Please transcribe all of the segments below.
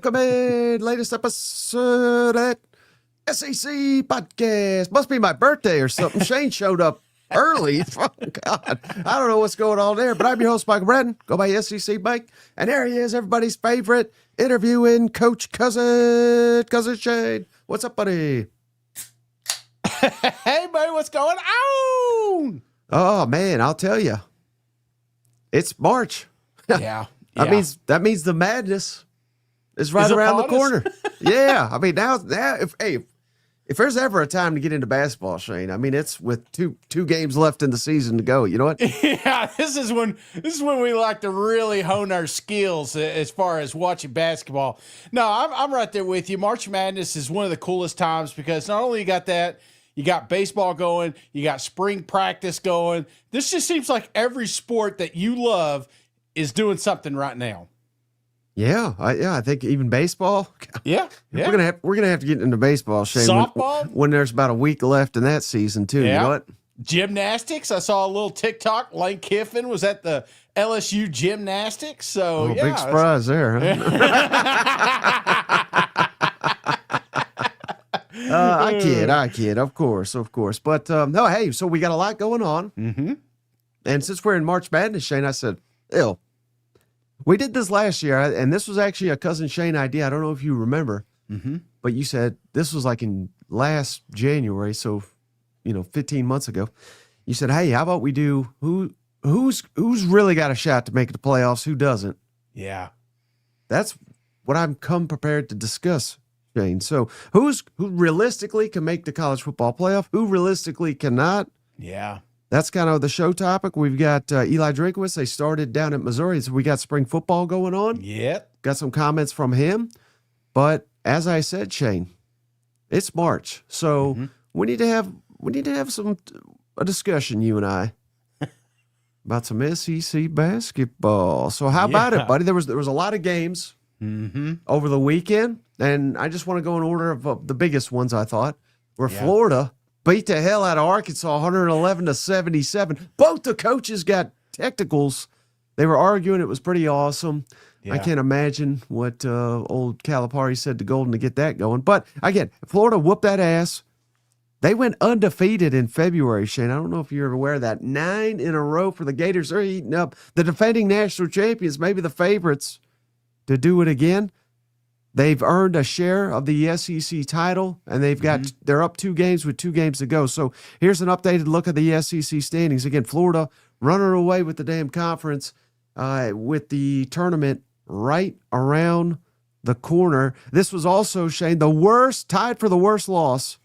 Welcome in. Latest episode at SEC Podcast. Must be my birthday or something. Shane showed up early. Oh, God. I don't know what's going on there, but I'm your host, Michael Bratton. Go by SEC Mike. And there he is, everybody's favorite interviewing Coach Cousin Shane. What's up, buddy? Hey, buddy, what's going on? Oh, man, I'll tell you. It's March. Yeah. That means the madness is right around the corner. Yeah. I mean, now if there's ever a time to get into basketball, Shane, I mean, it's with two games left in the season to go. You know what? Yeah, this is when we like to really hone our skills as far as watching basketball. No, I'm right there with you. March Madness is one of the coolest times because not only you got that, you got baseball going, you got spring practice going. This just seems like every sport that you love is doing something right now. Yeah, I think even baseball. Yeah. We're gonna have to get into baseball, Shane. Softball when there's about a week left in that season too. Yeah. You know what? Gymnastics. I saw a little TikTok. Lane Kiffin was at the LSU gymnastics. So big surprise there. Huh? I kid. Of course. But no, hey. So we got a lot going on. Mm-hmm. And since we're in March Madness, Shane, I said, we did this last year, and this was actually a Cousin Shane idea. I don't know if you remember, but you said this was like in last January, so 15 months ago. You said, "Hey, how about we do who's really got a shot to make the playoffs? Who doesn't?" Yeah, that's what I'm come prepared to discuss, Shane. So who realistically can make the college football playoff? Who realistically cannot? Yeah. That's kind of the show topic. We've got Eli Drinkwitz. They started down at Missouri, so we got spring football going on. Yep. Got some comments from him. But as I said, Shane, it's March, so we need to have a discussion, you and I, about some SEC basketball. So how about it, buddy? There was a lot of games over the weekend, and I just want to go in order of the biggest ones. I thought where Florida beat the hell out of Arkansas, 111-77. Both the coaches got technicals. They were arguing. It was pretty awesome. Yeah. I can't imagine what old Calipari said to Golden to get that going. But, again, Florida whooped that ass. They went undefeated in February, Shane. I don't know if you're aware of that. 9 in a row for the Gators. They're eating up the defending national champions, maybe the favorites, to do it again. They've earned a share of the SEC title, and they're up 2 games with 2 games to go. So here's an updated look at the SEC standings. Again, Florida running away with the damn conference with the tournament right around the corner. This was also, Shane, tied for the worst loss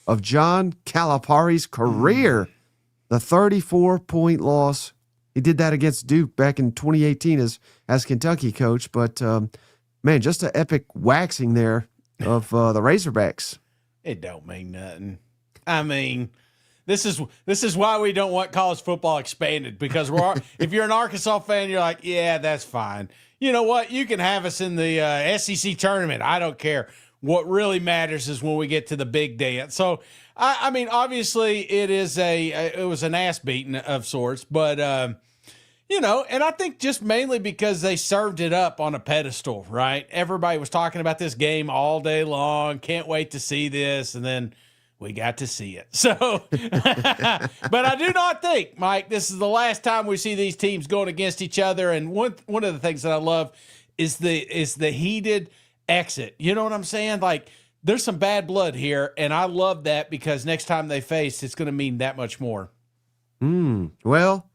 of John Calipari's career. The 34-point loss. He did that against Duke back in 2018 as Kentucky coach, but man, just an epic waxing there of the Razorbacks. It don't mean nothing. I mean, this is why we don't want college football expanded, because if you're an Arkansas fan, you're like, yeah, that's fine. You know what? You can have us in the SEC tournament. I don't care. What really matters is when we get to the big dance. So, I mean, obviously it was an ass beating of sorts, but and I think just mainly because they served it up on a pedestal, right? Everybody was talking about this game all day long. Can't wait to see this. And then we got to see it. So, but I do not think, Mike, this is the last time we see these teams going against each other. And one of the things that I love is the heated exit. You know what I'm saying? Like, there's some bad blood here. And I love that because next time they face, it's going to mean that much more. Well,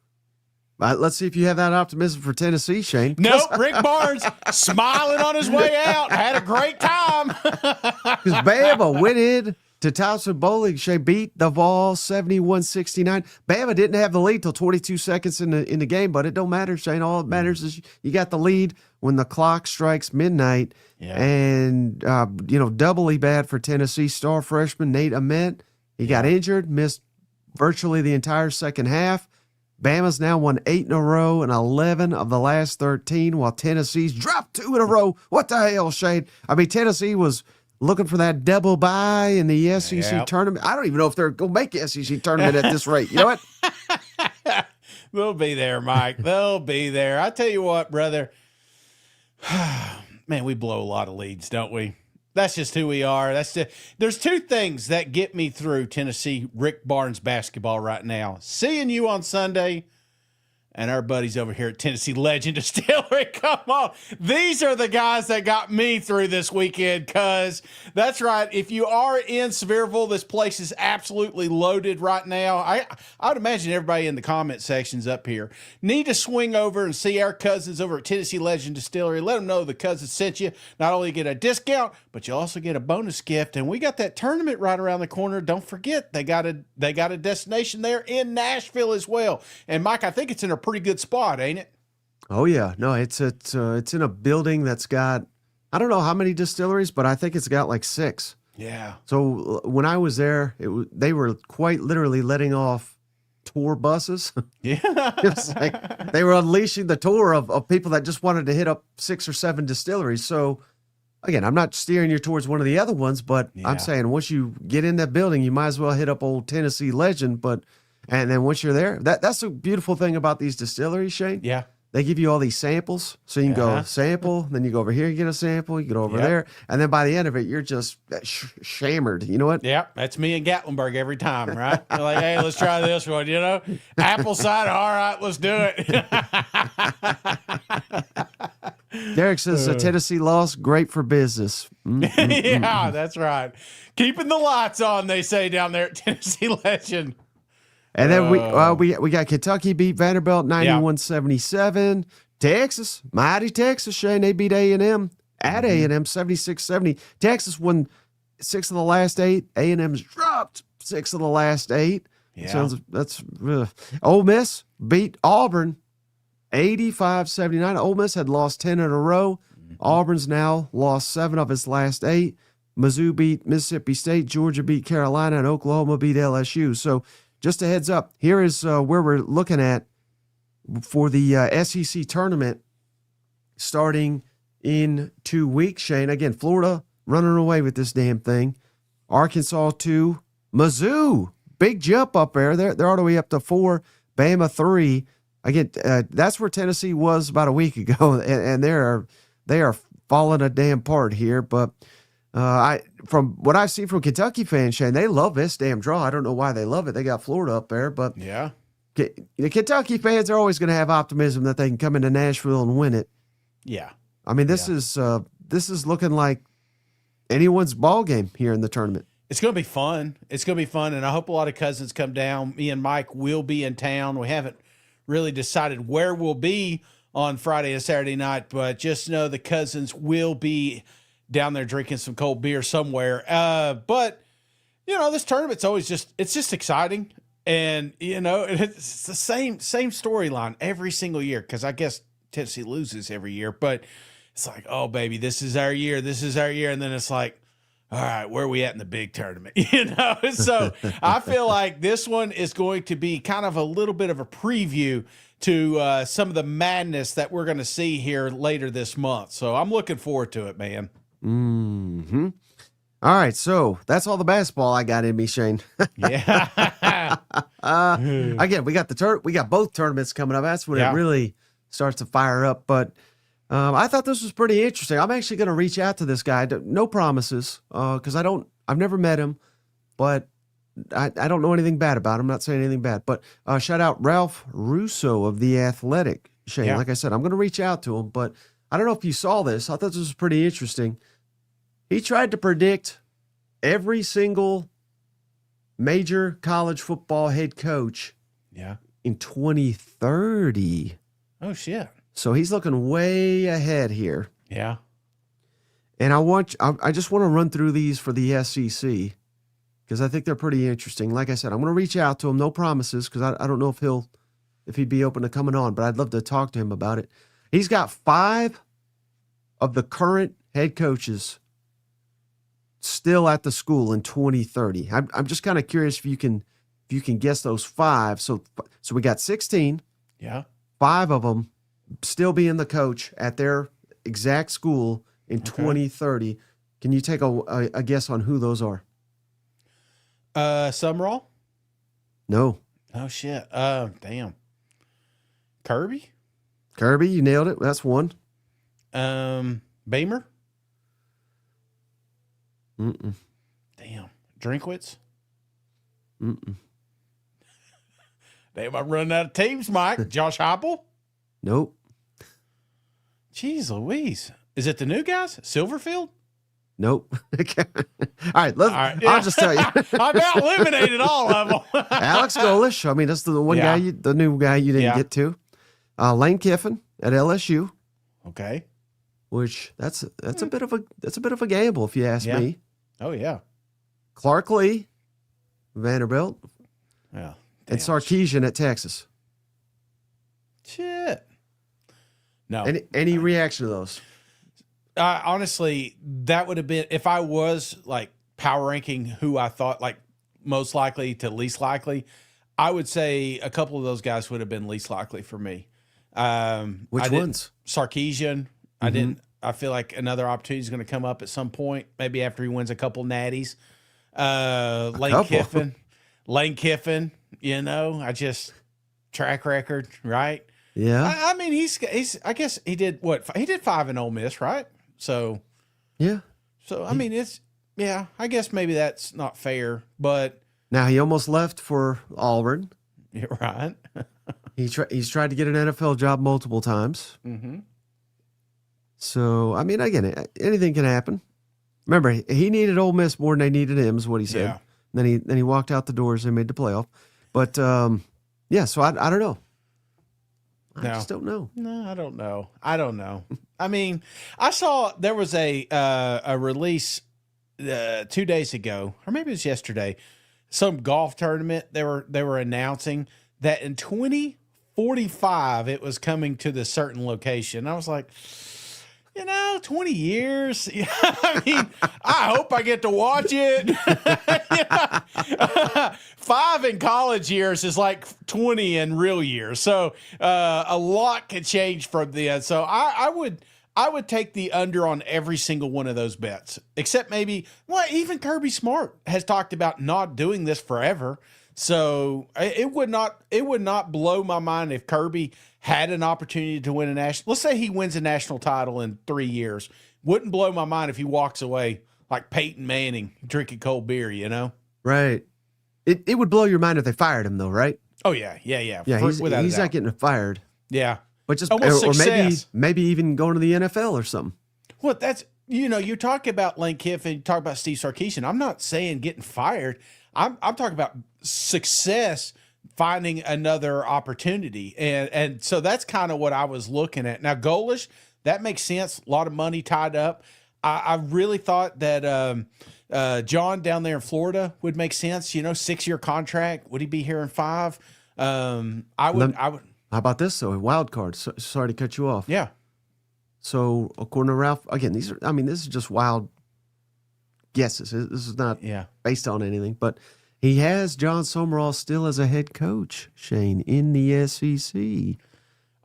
let's see if you have that optimism for Tennessee, Shane. Nope, Rick Barnes smiling on his way out. Had a great time. Because Bama went in to Towson Bowling. Shane beat the Vols 71-69. Bama didn't have the lead till 22 seconds in the game, but it don't matter, Shane. All that matters is you got the lead when the clock strikes midnight. Yeah. And, doubly bad for Tennessee star freshman Nate Ament. He got injured, missed virtually the entire second half. Bama's now won 8 in a row and 11 of the last 13, while Tennessee's dropped 2 in a row. What the hell, Shane? I mean, Tennessee was looking for that double bye in the SEC tournament. I don't even know if they're going to make the SEC tournament at this rate. You know what? They'll be there, Mike. They'll be there. I tell you what, brother. man, we blow a lot of leads, don't we? That's just who we are. There's two things that get me through Tennessee Rick Barnes basketball right now. Seeing you on Sunday and our buddies over here at Tennessee Legend Distillery. Come on. These are the guys that got me through this weekend, because that's right. If you are in Sevierville, this place is absolutely loaded right now. I would imagine everybody in the comment sections up here need to swing over and see our cousins over at Tennessee Legend Distillery. Let them know the cousins sent you. Not only get a discount, but you also get a bonus gift. And we got that tournament right around the corner. Don't forget, they got a destination there in Nashville as well. And Mike, I think it's in a pretty good spot, ain't it? Oh yeah, no, it's in a building that's got, I don't know how many distilleries, but I think it's got like 6. Yeah. So when I was there, they were quite literally letting off tour buses. Yeah. It was like they were unleashing the tour of people that just wanted to hit up 6 or 7 distilleries. So again, I'm not steering you towards one of the other ones, but Yeah. I'm saying once you get in that building, you might as well hit up old Tennessee Legend. And then once you're there, that's the beautiful thing about these distilleries, Shane. Yeah. They give you all these samples. So you can go sample, then you go over here, you get a sample, you get over there. And then by the end of it, you're just shammered. You know what? Yeah, that's me in Gatlinburg every time, right? They're like, hey, let's try this one, Apple cider, all right, let's do it. Derek says Tennessee lost, great for business. Yeah, that's right. Keeping the lights on, they say down there at Tennessee Legend. And then we got Kentucky beat Vanderbilt 91-77. Texas, mighty Texas, Shane, they beat A&M at A&M 76-70. Texas won 6 of the last 8. A&M's dropped 6 of the last 8. Yeah. That's Ole Miss beat Auburn 85-79. Ole Miss had lost 10 in a row. Auburn's now lost 7 of its last 8. Mizzou beat Mississippi State. Georgia beat Carolina, and Oklahoma beat LSU. So just a heads up, here is where we're looking at for the SEC tournament starting in 2 weeks, Shane. Again, Florida running away with this damn thing. Arkansas 2. Mizzou, big jump up there. They're all the way up to 4. Bama 3. Again, that's where Tennessee was about a week ago, and they are falling a damn part here. But from what I've seen from Kentucky fans, Shane, they love this damn draw. I don't know why they love it. They got Florida up there, but yeah, the Kentucky fans are always going to have optimism that they can come into Nashville and win it. Yeah, I mean this is looking like anyone's ball game here in the tournament. It's going to be fun. It's going to be fun, and I hope a lot of cousins come down. Me and Mike will be in town. We haven't really decided where we'll be on Friday and Saturday night, but just know the cousins will be down there drinking some cold beer somewhere. But this tournament's always just exciting. And, it's the same storyline every single year, because I guess Tennessee loses every year, but it's like, oh baby, this is our year. This is our year. And then it's like, all right, where are we at in the big tournament? So I feel like this one is going to be kind of a little bit of a preview to some of the madness that we're going to see here later this month. So I'm looking forward to it, man. Mm-hmm. All right, so that's all the basketball I got in me, Shane. Yeah. Again, we got both tournaments coming up. That's when it really starts to fire up. But I thought this was pretty interesting. I'm actually going to reach out to this guy. No promises, because I've never met him, but I don't know anything bad about him. I'm not saying anything bad. But shout out Ralph Russo of The Athletic, Shane. Yeah. Like I said, I'm going to reach out to him, but I don't know if you saw this. I thought this was pretty interesting. He tried to predict every single major college football head coach in 2030. Oh, shit. So he's looking way ahead here. Yeah. And I just want to run through these for the SEC because I think they're pretty interesting. Like I said, I'm going to reach out to him. No promises, because I don't know if he'd be open to coming on, but I'd love to talk to him about it. He's got 5 of the current head coaches still at the school in 2030. I'm just kind of curious if you can guess those 5. So we got 16. Yeah. 5 of them still being the coach at their exact school in 2030. Can you take a guess on who those are? Summerall? No. Oh, shit. Damn. Kirby, you nailed it. That's one. Beamer? Mm-mm. Damn. Drinkwitz? Mm-mm. Damn, I'm running out of teams, Mike. Josh Heupel? Nope. Jeez Louise. Is it the new guys? Silverfield? Nope. All right, All right, I'll just tell you. I've about eliminated all of them. Alex Golish. I mean, that's the one Yeah. guy, the new guy you didn't Yeah. get to. Lane Kiffin at LSU, Okay. which that's a bit of a gamble if you ask Yeah. me. Oh, yeah. Clark Lee, Vanderbilt, Yeah. and Damn. Sarkisian at Texas. Shit. No. Any reaction to those? Honestly, that would have been, if I was like power ranking who I thought like most likely to least likely, I would say a couple of those guys would have been least likely for me. Which ones? Sarkisian. I feel like another opportunity is going to come up at some point, maybe after he wins a couple natties. Lane Kiffin, you know, track record, right? Yeah. I mean, he's, I guess he did he did 5 in Ole Miss, right? So, Yeah. I mean, I guess maybe that's not fair, but Now he almost left for Auburn. you're right. He's tried to get an NFL job multiple times. Mm-hmm. So I mean, again, anything can happen. Remember, he needed Ole Miss more than they needed him, is what he said. Yeah. Then he walked out the doors and made the playoff. But yeah, so I don't know. I just don't know. No, I don't know. I mean, I saw there was a release 2 days ago, or maybe it was yesterday, some golf tournament. They were announcing that in 2045 it was coming to this certain location. I was like, 20 years. I mean, I hope I get to watch it. 5 in college years is like 20 in real years. So a lot could change from the end. So I would take the under on every single one of those bets, except maybe, even Kirby Smart has talked about not doing this forever. So it would not blow my mind if Kirby had an opportunity to win a national. Let's say he wins a national title in 3 years. Wouldn't blow my mind if he walks away like Peyton Manning drinking cold beer, Right. It would blow your mind if they fired him, though, right? Oh yeah. Yeah, he's not getting fired. Yeah. But just Almost or success. maybe even going to the NFL or something. Well, that's you talk about Lane Kiffin, you talk about Steve Sarkisian. I'm not saying getting fired. I'm talking about success, finding another opportunity, and so that's kind of what I was looking at. Now, Golish, that makes sense. A lot of money tied up. I really thought that John down there in Florida would make sense. 6-year contract. Would he be here in 5? I would. How about this though? A wild card. Sorry to cut you off. Yeah. So according to Ralph, again, this is just wild guesses. This is not based on anything, but he has John Summerall still as a head coach, Shane, in the SEC.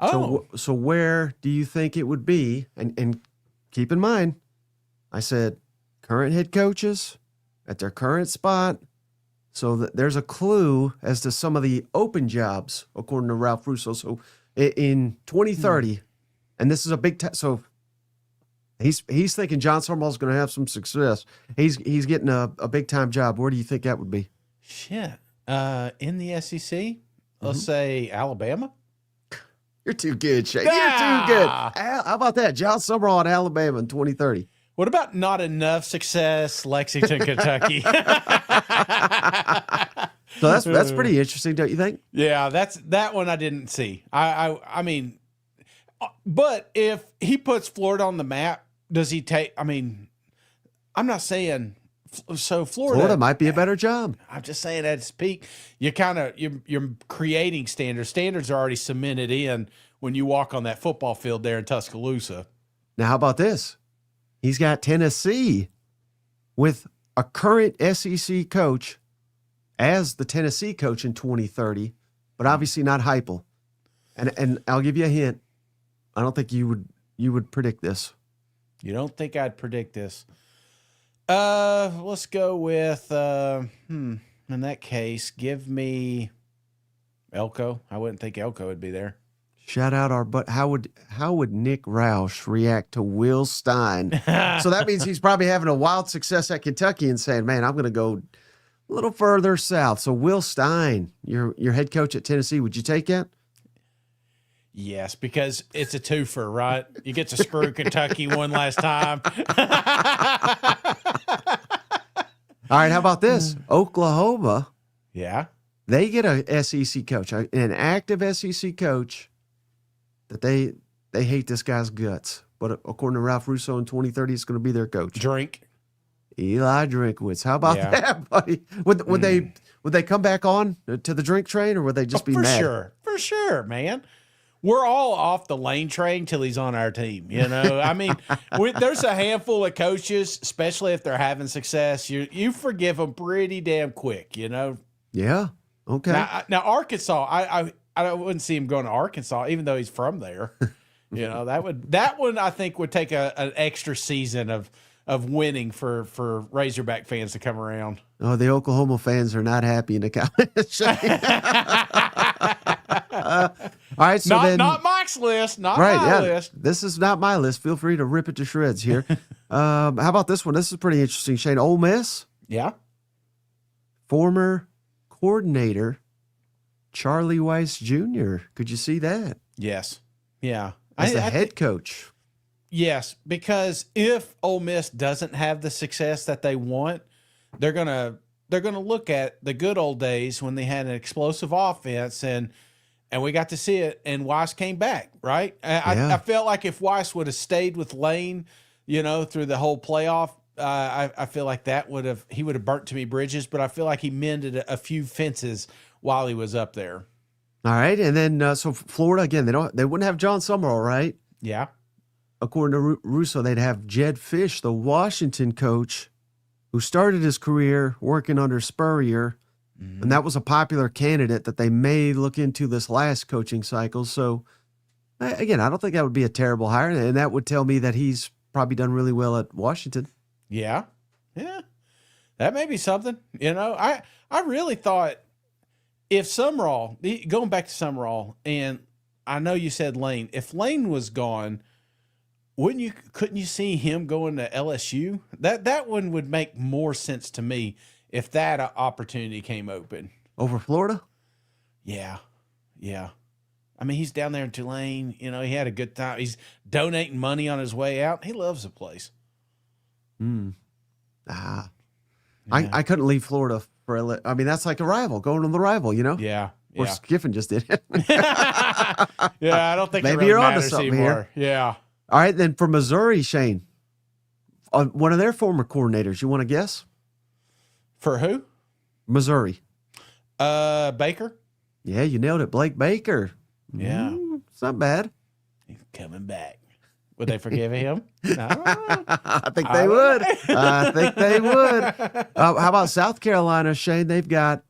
Oh. So where do you think it would be? And keep in mind, I said current head coaches at their current spot, so that there's a clue as to some of the open jobs, according to Ralph Russo. So in 2030, and this is a big so he's thinking John Summerall's going to have some success. He's getting a big time job. Where do you think that would be? Shit. In the SEC, let's say Alabama. You're too good, Shane. You're too good. How about that? John Summerall at Alabama in 2030. What about not enough success, Lexington, Kentucky? So that's pretty interesting, don't you think? Yeah, that one I didn't see. I mean, but if he puts Florida on the map, does he take? I mean, I'm not saying. So Florida might be a better job. I'm just saying at its peak, you're creating standards. Standards are already cemented in when you walk on that football field there in Tuscaloosa. Now, how about this? He's got Tennessee with a current SEC coach as the Tennessee coach in 2030, but obviously not Heupel. And I'll give you a hint. I don't think you would predict this. You don't think I'd predict this? Let's go with in that case, give me Elko. I wouldn't think Elko would be there. Shout out but how would Nick Roush react to Will Stein? So that means he's probably having a wild success at Kentucky and saying, "Man, I'm going to go a little further south." So Will Stein, your head coach at Tennessee, would you take it? Yes, because it's a twofer, right? You get to screw Kentucky one last time. All right, how about this? Oklahoma. Yeah. They get a SEC coach, an active SEC coach that they hate this guy's guts. But according to Ralph Russo in 2030, it's going to be their coach. Drink. Eli Drinkwitz. How about that, buddy? Would they come back on to the drink train, or would they just be mad? For sure, man. We're all off the lane train till he's on our team. You know, I mean, there's a handful of coaches, especially if they're having success. You forgive them pretty damn quick. You know. Yeah. Okay. Now Arkansas, I wouldn't see him going to Arkansas, even though he's from there. You know, that one I think would take an extra season of winning for Razorback fans to come around. Oh, the Oklahoma fans are not happy in the comments. All right, so not Mike's list, not my list. This is not my list. Feel free to rip it to shreds here. How about this one? This is pretty interesting, Shane. Ole Miss. Yeah. Former coordinator Charlie Weiss Jr. Could you see that? Yes. Yeah. As the head coach. Yes, because if Ole Miss doesn't have the success that they want, they're gonna look at the good old days when they had an explosive offense and we got to see it, and Weiss came back, right? I felt like if Weiss would have stayed with Lane, you know, through the whole playoff, I feel like he would have burnt too many bridges, but I feel like he mended a few fences while he was up there. All right, and then so Florida again, they wouldn't have John Summerall, right? Yeah. According to Russo, they'd have Jed Fish, the Washington coach, who started his career working under Spurrier, and that was a popular candidate that they may look into this last coaching cycle. So, again, I don't think that would be a terrible hire, and that would tell me that he's probably done really well at Washington. Yeah. Yeah. That may be something. You know, I really thought if Summerall, going back to Summerall, and I know you said Lane, if Lane was gone, couldn't you see him going to LSU? That one would make more sense to me if that opportunity came open. Over Florida? Yeah. Yeah. I mean, he's down there in Tulane. You know, he had a good time. He's donating money on his way out. He loves the place. I couldn't leave Florida for I mean, that's like a rival, going to the rival, you know? Yeah. Or Skiffin just did it. Yeah, I don't think maybe it really you're onto matters something anymore. here. Yeah. All right, then for Missouri, Shane, one of their former coordinators, you want to guess? For who? Missouri. Baker. Yeah, you nailed it. Blake Baker. Yeah. It's not bad. He's coming back. Would they forgive him? No. I think they would. I think they would. How about South Carolina, Shane? They've got,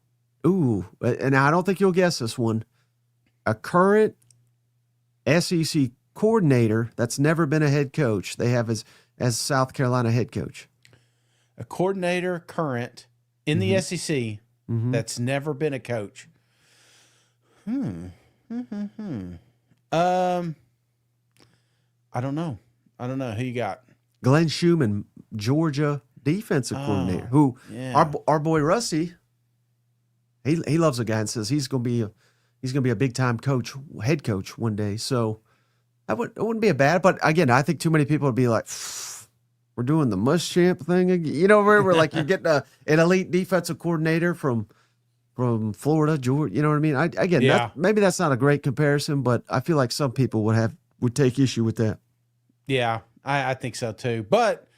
and I don't think you'll guess this one, a current SEC coordinator that's never been a head coach. They have as South Carolina head coach. A coordinator current in the SEC that's never been a coach. I don't know. Who you got? Glenn Schumann, Georgia defensive coordinator, who our boy Rusty, he loves a guy and says he's gonna be a big time coach, head coach one day. So it wouldn't be a bad, but again, I think too many people would be like, we're doing the Muschamp thing again. You know, where we're like, you're getting an elite defensive coordinator from Florida, Georgia. You know what I mean? Maybe that's not a great comparison, but I feel like some people would take issue with that. Yeah, I think so too. But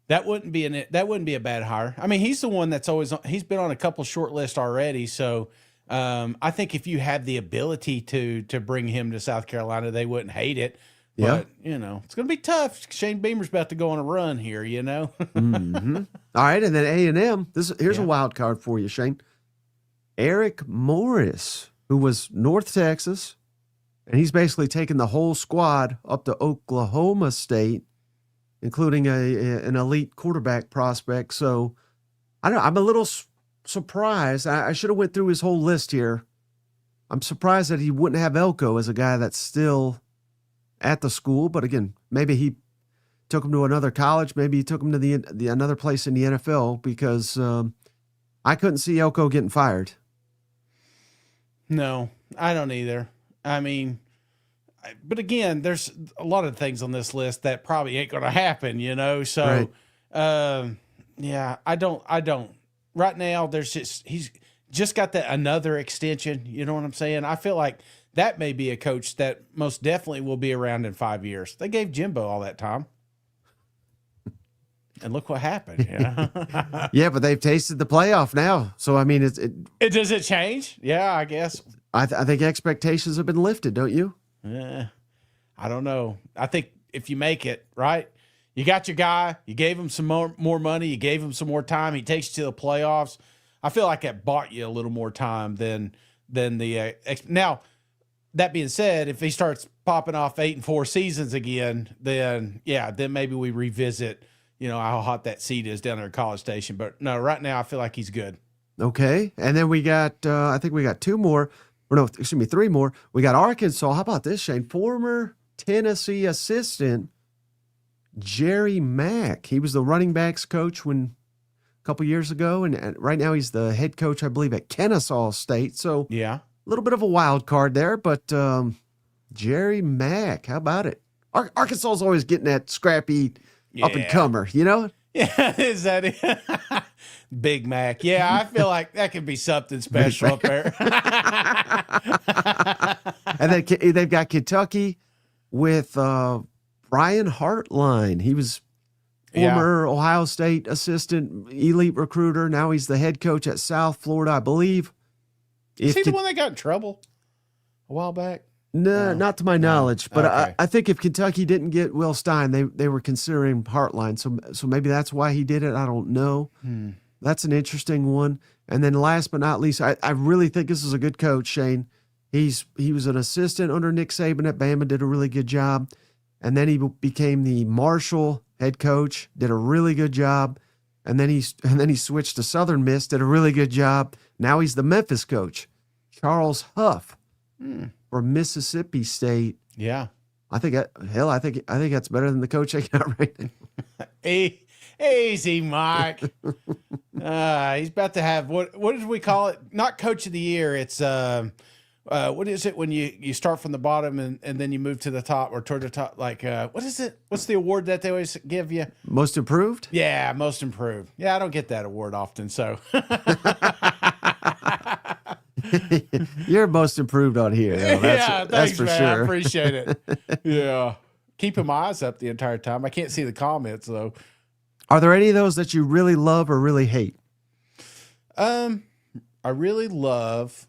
that wouldn't be a bad hire. I mean, he's the one that's he's been on a couple short lists already. So I think if you had the ability to bring him to South Carolina, they wouldn't hate it. But, you know, it's going to be tough. Shane Beamer's about to go on a run here, you know. All right, and then A&M. Here's a wild card for you, Shane. Eric Morris, who was North Texas, and he's basically taken the whole squad up to Oklahoma State, including an elite quarterback prospect. So I don't know. I'm a little surprised. I should have went through his whole list here. I'm surprised that he wouldn't have Elko as a guy that's still at the school. But again, maybe he took him to another college. Maybe he took him to the another place in the NFL because I couldn't see Elko getting fired. No, I don't either. I mean, but again, there's a lot of things on this list that probably ain't going to happen, you know? So, yeah, I don't. Right now, he's just got that another extension. You know what I'm saying? I feel like that may be a coach that most definitely will be around in 5 years. They gave Jimbo all that time. And look what happened. You know? Yeah, but they've tasted the playoff now. So, I mean, does it change? Yeah, I guess. I think expectations have been lifted, don't you? I don't know. I think if you make it, right, you got your guy, you gave him some more money, you gave him some more time, he takes you to the playoffs. I feel like that bought you a little more time than the now. That being said, if he starts popping off 8-4 seasons again, then maybe we revisit, you know, how hot that seat is down there at College Station. But no, right now I feel like he's good. Okay, and then we got I think we got three more. We got Arkansas. How about this, Shane? Former Tennessee assistant Jerry Mack. He was the running backs coach a couple years ago, and right now he's the head coach, I believe, at Kennesaw State. So yeah, a little bit of a wild card there, but Jerry Mack, how about it? Arkansas is always getting that scrappy up and comer, you know? Yeah, is that it? Big Mac. Yeah, I feel like that could be something special up there. And then they've got Kentucky with Brian Hartline. He was former Ohio State assistant, elite recruiter. Now he's the head coach at South Florida, I believe. Is he the one that got in trouble a while back? No, not to my knowledge. But okay. I think if Kentucky didn't get Will Stein, they were considering Hartline. So maybe that's why he did it. I don't know. That's an interesting one. And then last but not least, I really think this is a good coach, Shane. He was an assistant under Nick Saban at Bama, did a really good job. And then he became the Marshall head coach, did a really good job. And then he switched to Southern Miss, did a really good job. Now he's the Memphis coach, Charles Huff from Mississippi State. Yeah. I think that's better than the coach I got right now. Easy, Mike. He's about to have what did we call it? Not coach of the year. It's what is it when you start from the bottom and then you move to the top or toward the top? Like what is it? What's the award that they always give you? Most improved? Yeah, most improved. Yeah, I don't get that award often, so You're most improved on here. Though. That's for man. sure. I appreciate it. Yeah. Keeping my eyes up the entire time. I can't see the comments though. Are there any of those that you really love or really hate? I really love,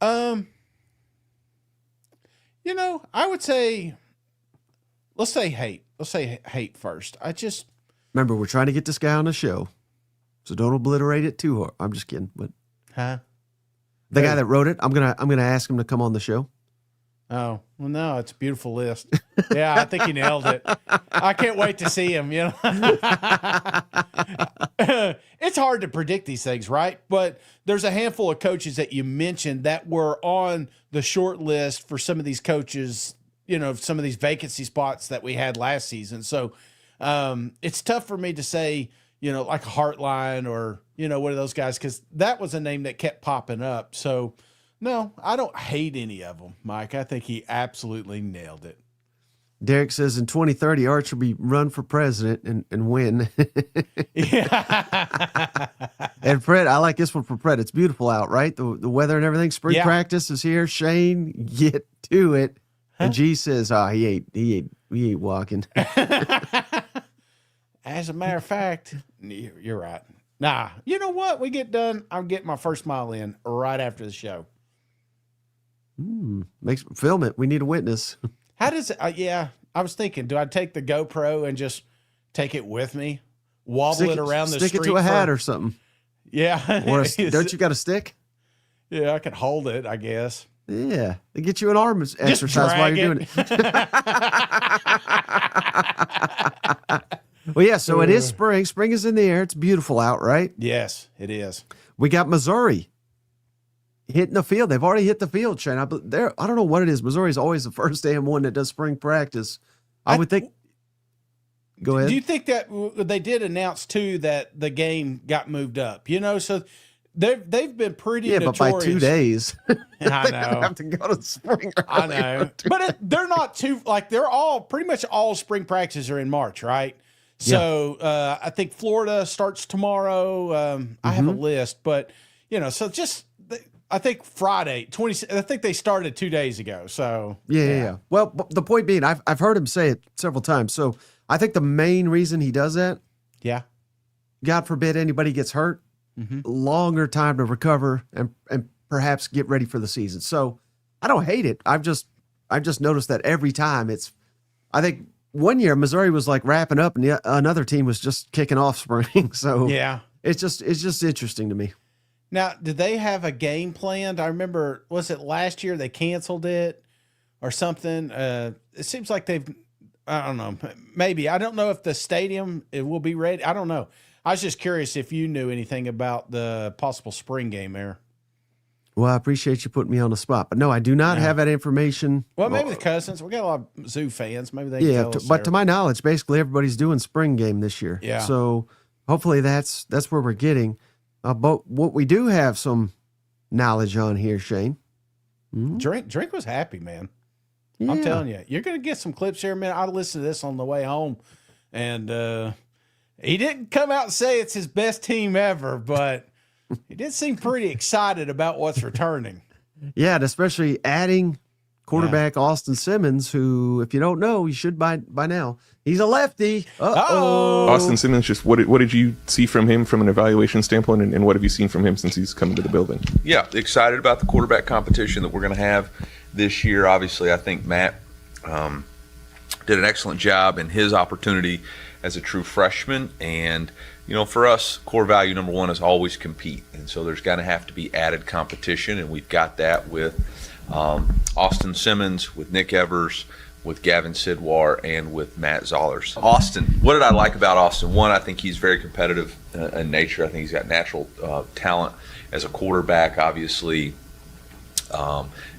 you know, I would say, let's say hate. Let's say hate first. Remember, we're trying to get this guy on the show, so don't obliterate it too hard. I'm just kidding, but the guy that wrote it, I'm gonna ask him to come on the show. Oh, well, no, it's a beautiful list. Yeah, I think he nailed it. I can't wait to see him, you know. It's hard to predict these things, right? But there's a handful of coaches that you mentioned that were on the short list for some of these coaches, you know, some of these vacancy spots that we had last season. So it's tough for me to say, you know, like a Heartline or, you know, one of those guys, because that was a name that kept popping up. So, no, I don't hate any of them, Mike. I think he absolutely nailed it. Derek says in 2030, Arch will be run for president and win. Yeah. And Fred, I like this one for Fred. It's beautiful out, right? The weather and everything. Spring practice is here. Shane, get to it. And G says, he ain't walking. As a matter of fact, you're right. Nah, you know what? We get done. I'm getting my first mile in right after the show. Film it. We need a witness. How does it? I was thinking, do I take the GoPro and just take it with me, wobble it around the street? Stick it to a hat or something. Yeah. Or don't you got a stick? Yeah, I could hold it, I guess. Yeah. They get you an arm exercise while you're doing it. Well, yeah, so it is spring. Spring is in the air. It's beautiful out, right? Yes, it is. We got Missouri hitting the field. They've already hit the field, Shane. I don't know what it is. Missouri's always the first damn one that does spring practice. I would think. Go ahead. Do you think that they did announce too that the game got moved up? So they've been pretty notorious. But by 2 days, I know. Have to go to spring. I know, but they're not too they're all pretty much all spring practices are in March, right? So I think Florida starts tomorrow. I have a list, but so just I think Friday 20. I think they started 2 days ago. So yeah. Well, the point being, I've heard him say it several times. So I think the main reason he does that, God forbid anybody gets hurt, longer time to recover and perhaps get ready for the season. So I don't hate it. I've just noticed that every time I think one year Missouri was like wrapping up and another team was just kicking off spring. So it's just interesting to me. Now, did they have a game planned? I remember, was it last year they canceled it or something? It seems like I don't know, maybe. I don't know if the stadium it will be ready. I don't know. I was just curious if you knew anything about the possible spring game there. Well, I appreciate you putting me on the spot, but no, I do not have that information. Well, maybe the Cousins. We got a lot of Mizzou fans. Maybe they can tell us but to my knowledge, basically everybody's doing spring game this year. Yeah. So hopefully that's where we're getting. But what we do have some knowledge on here, Shane. Drink was happy, man. Yeah. I'm telling you, you're going to get some clips here, man. I listened to this on the way home, and he didn't come out and say it's his best team ever, but he did seem pretty excited about what's returning. Yeah, and especially adding quarterback Austin Simmons, who, if you don't know, you should by now. He's a lefty. Uh-oh. Austin Simmons, just what did you see from him from an evaluation standpoint, and what have you seen from him since he's come into the building? Yeah, excited about the quarterback competition that we're going to have this year. Obviously, I think Matt did an excellent job in his opportunity as a true freshman. And, for us, core value number one is always compete. And so there's going to have to be added competition, and we've got that with Austin Simmons, with Nick Evers, with Gavin Sidwar, and with Matt Zollers. Austin, what did I like about Austin? One, I think he's very competitive in nature. I think he's got natural talent as a quarterback, obviously.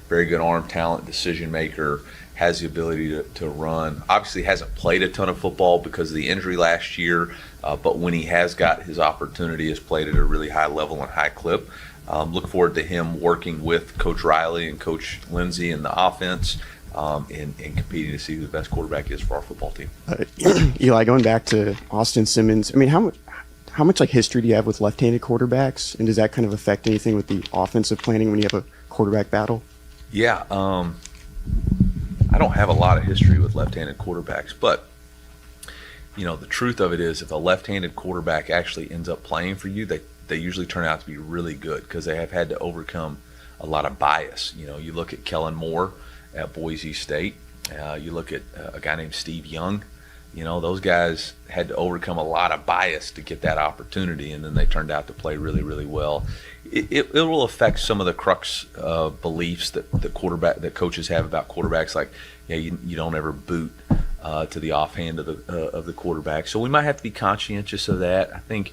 Very good arm talent, decision maker, has the ability to run. Obviously hasn't played a ton of football because of the injury last year, but when he has got his opportunity, has played at a really high level and high clip. Look forward to him working with Coach Riley and Coach Lindsey in the offense and competing to see who the best quarterback is for our football team. Eli, going back to Austin Simmons, I mean, how much like history do you have with left-handed quarterbacks, and does that kind of affect anything with the offensive planning when you have a quarterback battle? Yeah, I don't have a lot of history with left-handed quarterbacks, but the truth of it is, if a left-handed quarterback actually ends up playing for you, they usually turn out to be really good because they have had to overcome a lot of bias. You look at Kellen Moore at Boise State. You look at a guy named Steve Young. Those guys had to overcome a lot of bias to get that opportunity, and then they turned out to play really, really well. It will affect some of the crux beliefs that coaches have about quarterbacks, like you don't ever boot to the offhand of the quarterback. So we might have to be conscientious of that. I think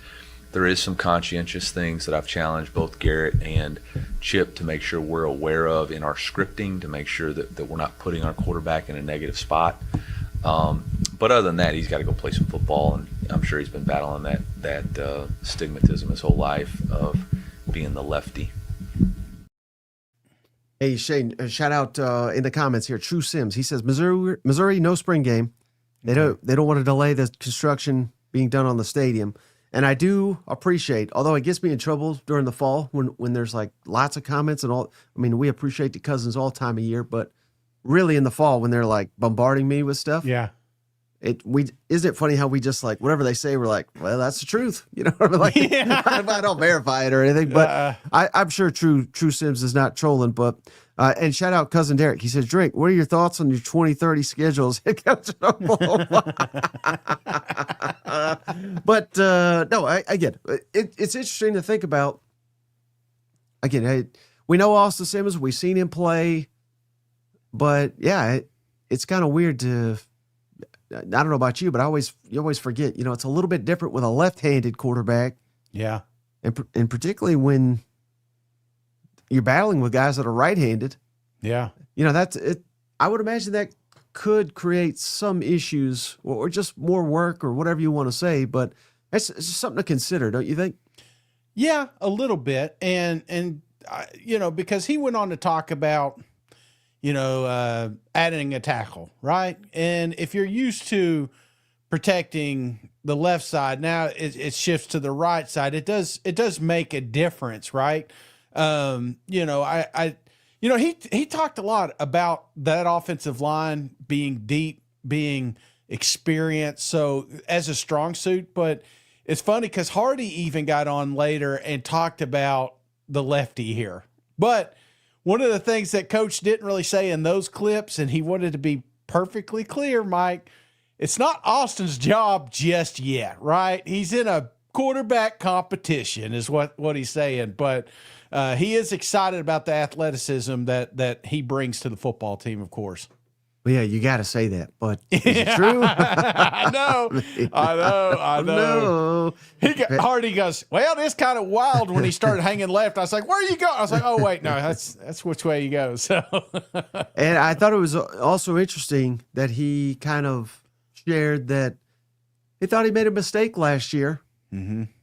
there is some conscientious things that I've challenged both Garrett and Chip to make sure we're aware of in our scripting, to make sure that we're not putting our quarterback in a negative spot. But other than that, he's got to go play some football, and I'm sure he's been battling that stigmatism his whole life of being the lefty. Hey, Shane, shout out in the comments here. True Sims, he says Missouri, no spring game. They don't want to delay the construction being done on the stadium. And I do appreciate, although it gets me in trouble during the fall when there's like lots of comments and all. I mean, we appreciate the Cousins all time of year, but really in the fall when they're like bombarding me with stuff. Yeah. Isn't it funny how we just like whatever they say, we're like, well, that's the truth. Like I don't verify it or anything, but I'm sure True Sims is not trolling. But and shout out cousin Derek. He says, Drake, what are your thoughts on your 2030 schedules? But no, I get it. It's interesting to think about. Again, we know Austin Simmons. We've seen him play, but yeah, it's kind of weird to. I don't know about you, but you always forget. It's a little bit different with a left-handed quarterback. Yeah, and particularly when you're battling with guys that are right-handed. Yeah. You know, that's it. I would imagine that could create some issues or just more work or whatever you want to say, but it's just something to consider, don't you think? Yeah, a little bit. And you know, because he went on to talk about, you know, adding a tackle, right? And if you're used to protecting the left side, now it shifts to the right side. It does make a difference, right? You know, you know, he talked a lot about that offensive line being deep, being experienced, so as a strong suit. But it's funny because Hardy even got on later and talked about the lefty here. But one of the things that Coach didn't really say in those clips, and he wanted to be perfectly clear, Mike, it's not Austin's job just yet, right? He's in a quarterback competition is what he's saying. But he is excited about the athleticism that he brings to the football team, of course. Well, yeah, you got to say that, but is it true? I know. No. Hardy goes, well, it's kind of wild when he started hanging left. I was like, where are you going? I was like, oh, wait, no, that's which way you go. So, And I thought it was also interesting that he kind of shared that he thought he made a mistake last year,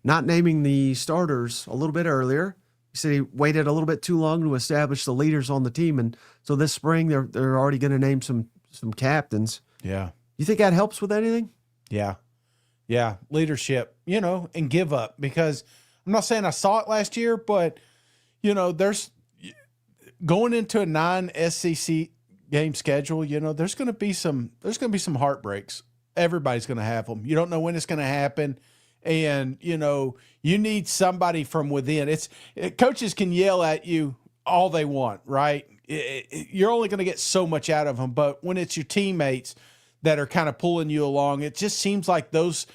not naming the starters a little bit earlier. He said he waited a little bit too long to establish the leaders on the team, and so this spring they're already going to name some captains. yeah. You think that helps with anything? Yeah. Yeah. Leadership, you know, and give up, because I'm not saying I saw it last year, but, you know, there's going into a 9 SEC game schedule, you know, there's going to be some heartbreaks. Everybody's going to have them. You don't know when it's going to happen. And, you know, you need somebody from within. Coaches can yell at you all they want, right? You're only going to get so much out of them. But when it's your teammates that are kind of pulling you along, it just seems like those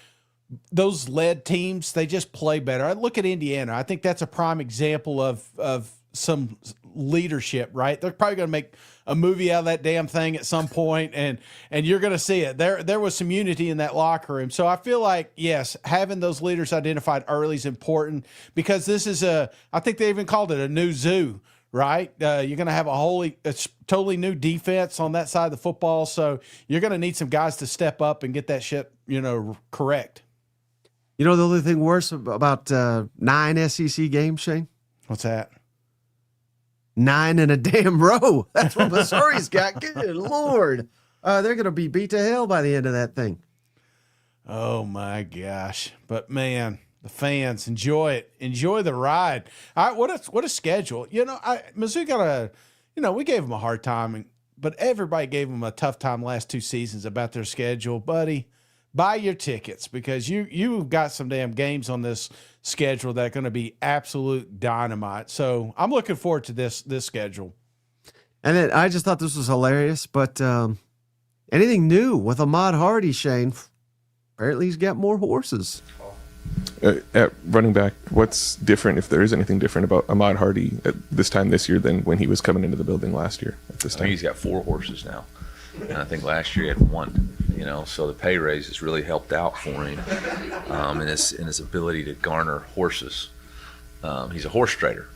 led teams, they just play better. I look at Indiana. I think that's a prime example of some leadership, right? They're probably going to make a movie out of that damn thing at some point, and you're going to see it. There was some unity in that locker room. So I feel like, yes, having those leaders identified early is important, because this is I think they even called it a new zoo, right? You're going to have a totally new defense on that side of the football. So you're going to need some guys to step up and get that shit, you know, correct. You know the only thing worse about 9 SEC games, Shane? What's that? 9 in a damn row. That's what Missouri's got. Good Lord. They're going to be beat to hell by the end of that thing. Oh, my gosh. But, man, the fans, enjoy it. Enjoy the ride. What a schedule. You know, Mizzou got we gave them a hard time, but everybody gave them a tough time last 2 seasons about their schedule. Buddy, buy your tickets, because you've got some damn games on this schedule that are going to be absolute dynamite. So I'm looking forward to this schedule. And then I just thought this was hilarious, but anything new with Ahmad Hardy, Shane? Apparently he's got more horses. At running back, what's different, if there is anything different, about Ahmad Hardy at this time this year than when he was coming into the building last year at this I time? think he's got 4 horses now. And I think last year he had 1, you know, so the pay raise has really helped out for him in his ability to garner horses. He's a horse trader.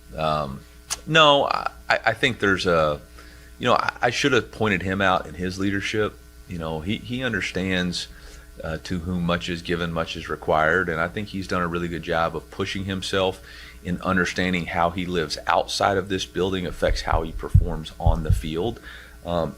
No, I think there's I should have pointed him out in his leadership. You know, he understands to whom much is given, much is required. And I think he's done a really good job of pushing himself in understanding how he lives outside of this building affects how he performs on the field.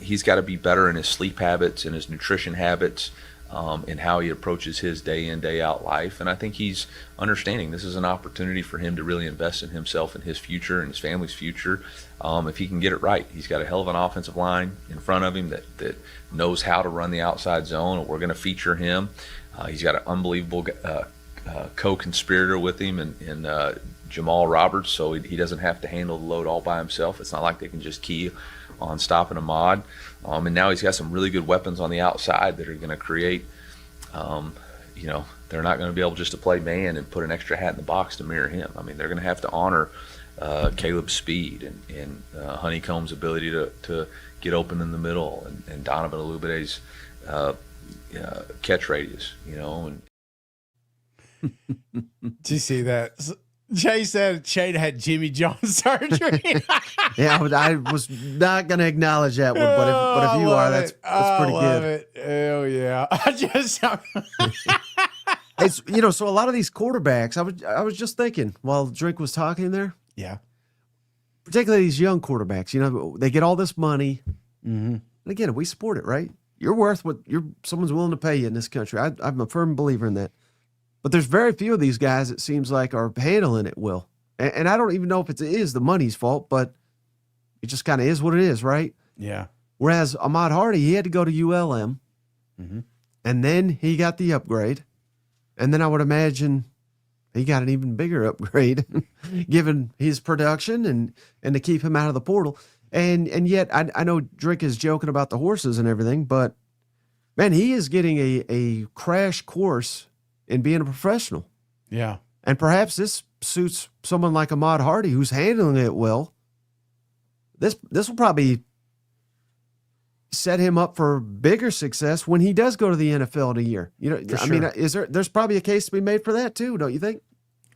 He's got to be better in his sleep habits and his nutrition habits, and how he approaches his day in, day out life. And I think he's understanding this is an opportunity for him to really invest in himself and his future and his family's future. If he can get it right, he's got a hell of an offensive line in front of him that knows how to run the outside zone, and we're going to feature him. He's got an unbelievable co-conspirator with him in Jamal Roberts, so he doesn't have to handle the load all by himself. It's not like they can just key on stopping Ahmad. And now he's got some really good weapons on the outside that are going to create, they're not going to be able just to play man and put an extra hat in the box to mirror him. I mean, they're going to have to honor Caleb's speed and Honeycomb's ability to get open in the middle, and Donovan Alubade's catch radius, And Did you see that? Jay said Shane had Jimmy John surgery. Yeah, I was not going to acknowledge that one, but if you are, that's pretty good. It. Hell yeah! I just It's so a lot of these quarterbacks, I was just thinking while Drake was talking there, yeah. particularly these young quarterbacks. They get all this money, Mm-hmm. and again, we support it, right? You're worth what someone's willing to pay you in this country. I'm a firm believer in that. But there's very few of these guys, it seems like, are handling it well. And I don't even know if it is the money's fault, but it just kind of is what it is, right? Yeah. Whereas Ahmad Hardy, he had to go to ULM, and then he got the upgrade. And then I would imagine he got an even bigger upgrade, given his production and to keep him out of the portal. And yet, I know Drake is joking about the horses and everything, but, man, he is getting a crash course in being a professional. Yeah. And perhaps this suits someone like Ahmad Hardy, who's handling it well. This will probably set him up for bigger success when he does go to the NFL in a year. I mean, there's probably a case to be made for that too, don't you think?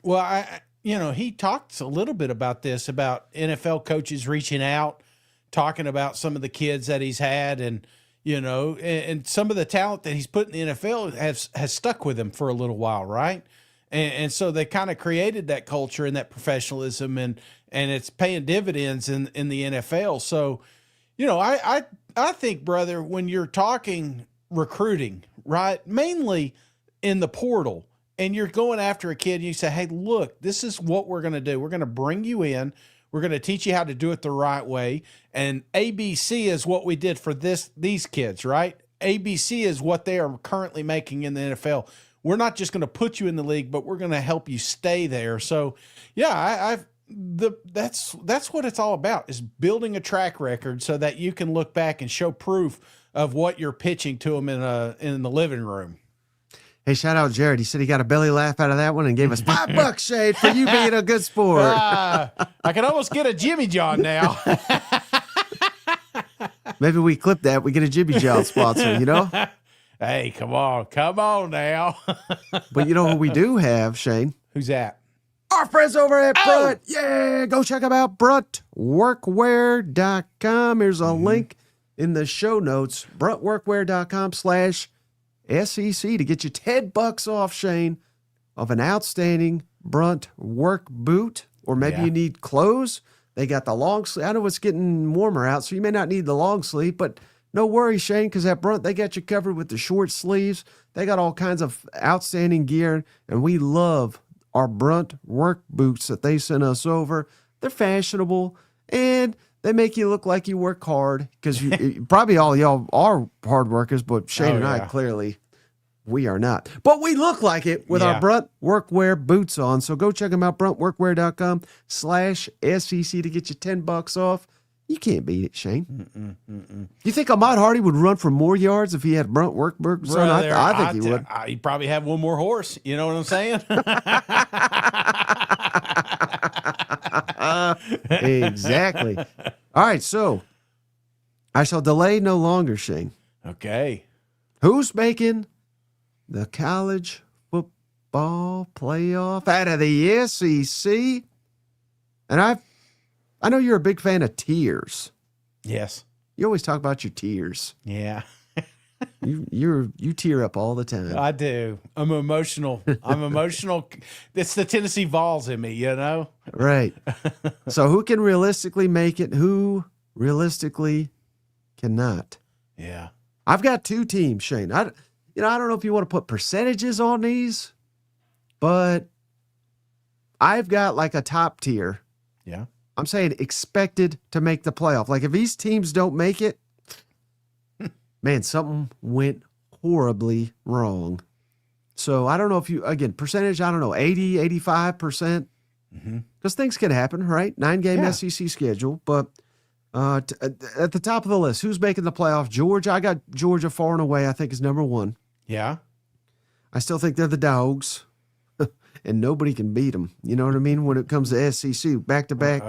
Well, he talks a little bit about this, about NFL coaches reaching out, talking about some of the kids that he's had, and and some of the talent that he's put in the NFL has stuck with him for a little while, right? And so they kind of created that culture and that professionalism, and it's paying dividends in the NFL. So, I think, brother, when you're talking recruiting, right, mainly in the portal, and you're going after a kid, and you say, hey, look, this is what we're going to do. We're going to bring you in. We're going to teach you how to do it the right way. And ABC is what we did for these kids, right? ABC is what they are currently making in the NFL. We're not just going to put you in the league, but we're going to help you stay there. So, yeah, that's what it's all about, is building a track record so that you can look back and show proof of what you're pitching to them in the living room. Hey, shout out Jared. He said he got a belly laugh out of that one and gave us $5, Shade, for you being a good sport. I can almost get a Jimmy John now. Maybe we clip that. We get a Jimmy John sponsor, Hey, come on now. But you know who we do have, Shane? Who's that? Our friends over at Brunt. Yeah, go check them out. BruntWorkwear.com. Here's a link in the show notes. BruntWorkwear.com/SEC to get you $10 off, Shane, of an outstanding Brunt work boot. Or maybe you need clothes. They got the long sleeve. I know it's getting warmer out, so you may not need the long sleeve, but no worries, Shane, because at Brunt, they got you covered with the short sleeves. They got all kinds of outstanding gear, and we love our Brunt work boots that they sent us over. They're fashionable, and they make you look like you work hard, because probably all y'all are hard workers, but Shane and I, clearly, we are not. But we look like it with our Brunt workwear boots on. So go check them out, BruntWorkwear.com/SEC to get you $10 off. You can't beat it, Shane. You think Ahmad Hardy would run for more yards if he had Brunt work boots on? I think he would. He'd probably have one more horse. You know what I'm saying? Exactly. All right, so I shall delay no longer, Shane. Okay. Who's making the college football playoff out of the SEC? And I know you're a big fan of tears. Yes. You always talk about your tears. Yeah. You tear up all the time. I do. I'm emotional. It's the Tennessee Vols in me, Right. So who can realistically make it? Who realistically cannot? Yeah. I've got two teams, Shane. I don't know if you want to put percentages on these, but I've got like a top tier. Yeah. I'm saying expected to make the playoff. Like if these teams don't make it, man, something went horribly wrong. So I don't know if percentage, I don't know, 80, 85%. Because things can happen, right? 9-game SEC schedule. But at the top of the list, who's making the playoff? Georgia. I got Georgia far and away, I think, is number one. Yeah. I still think they're the dogs. And nobody can beat them. You know what I mean? When it comes to SEC, back-to-back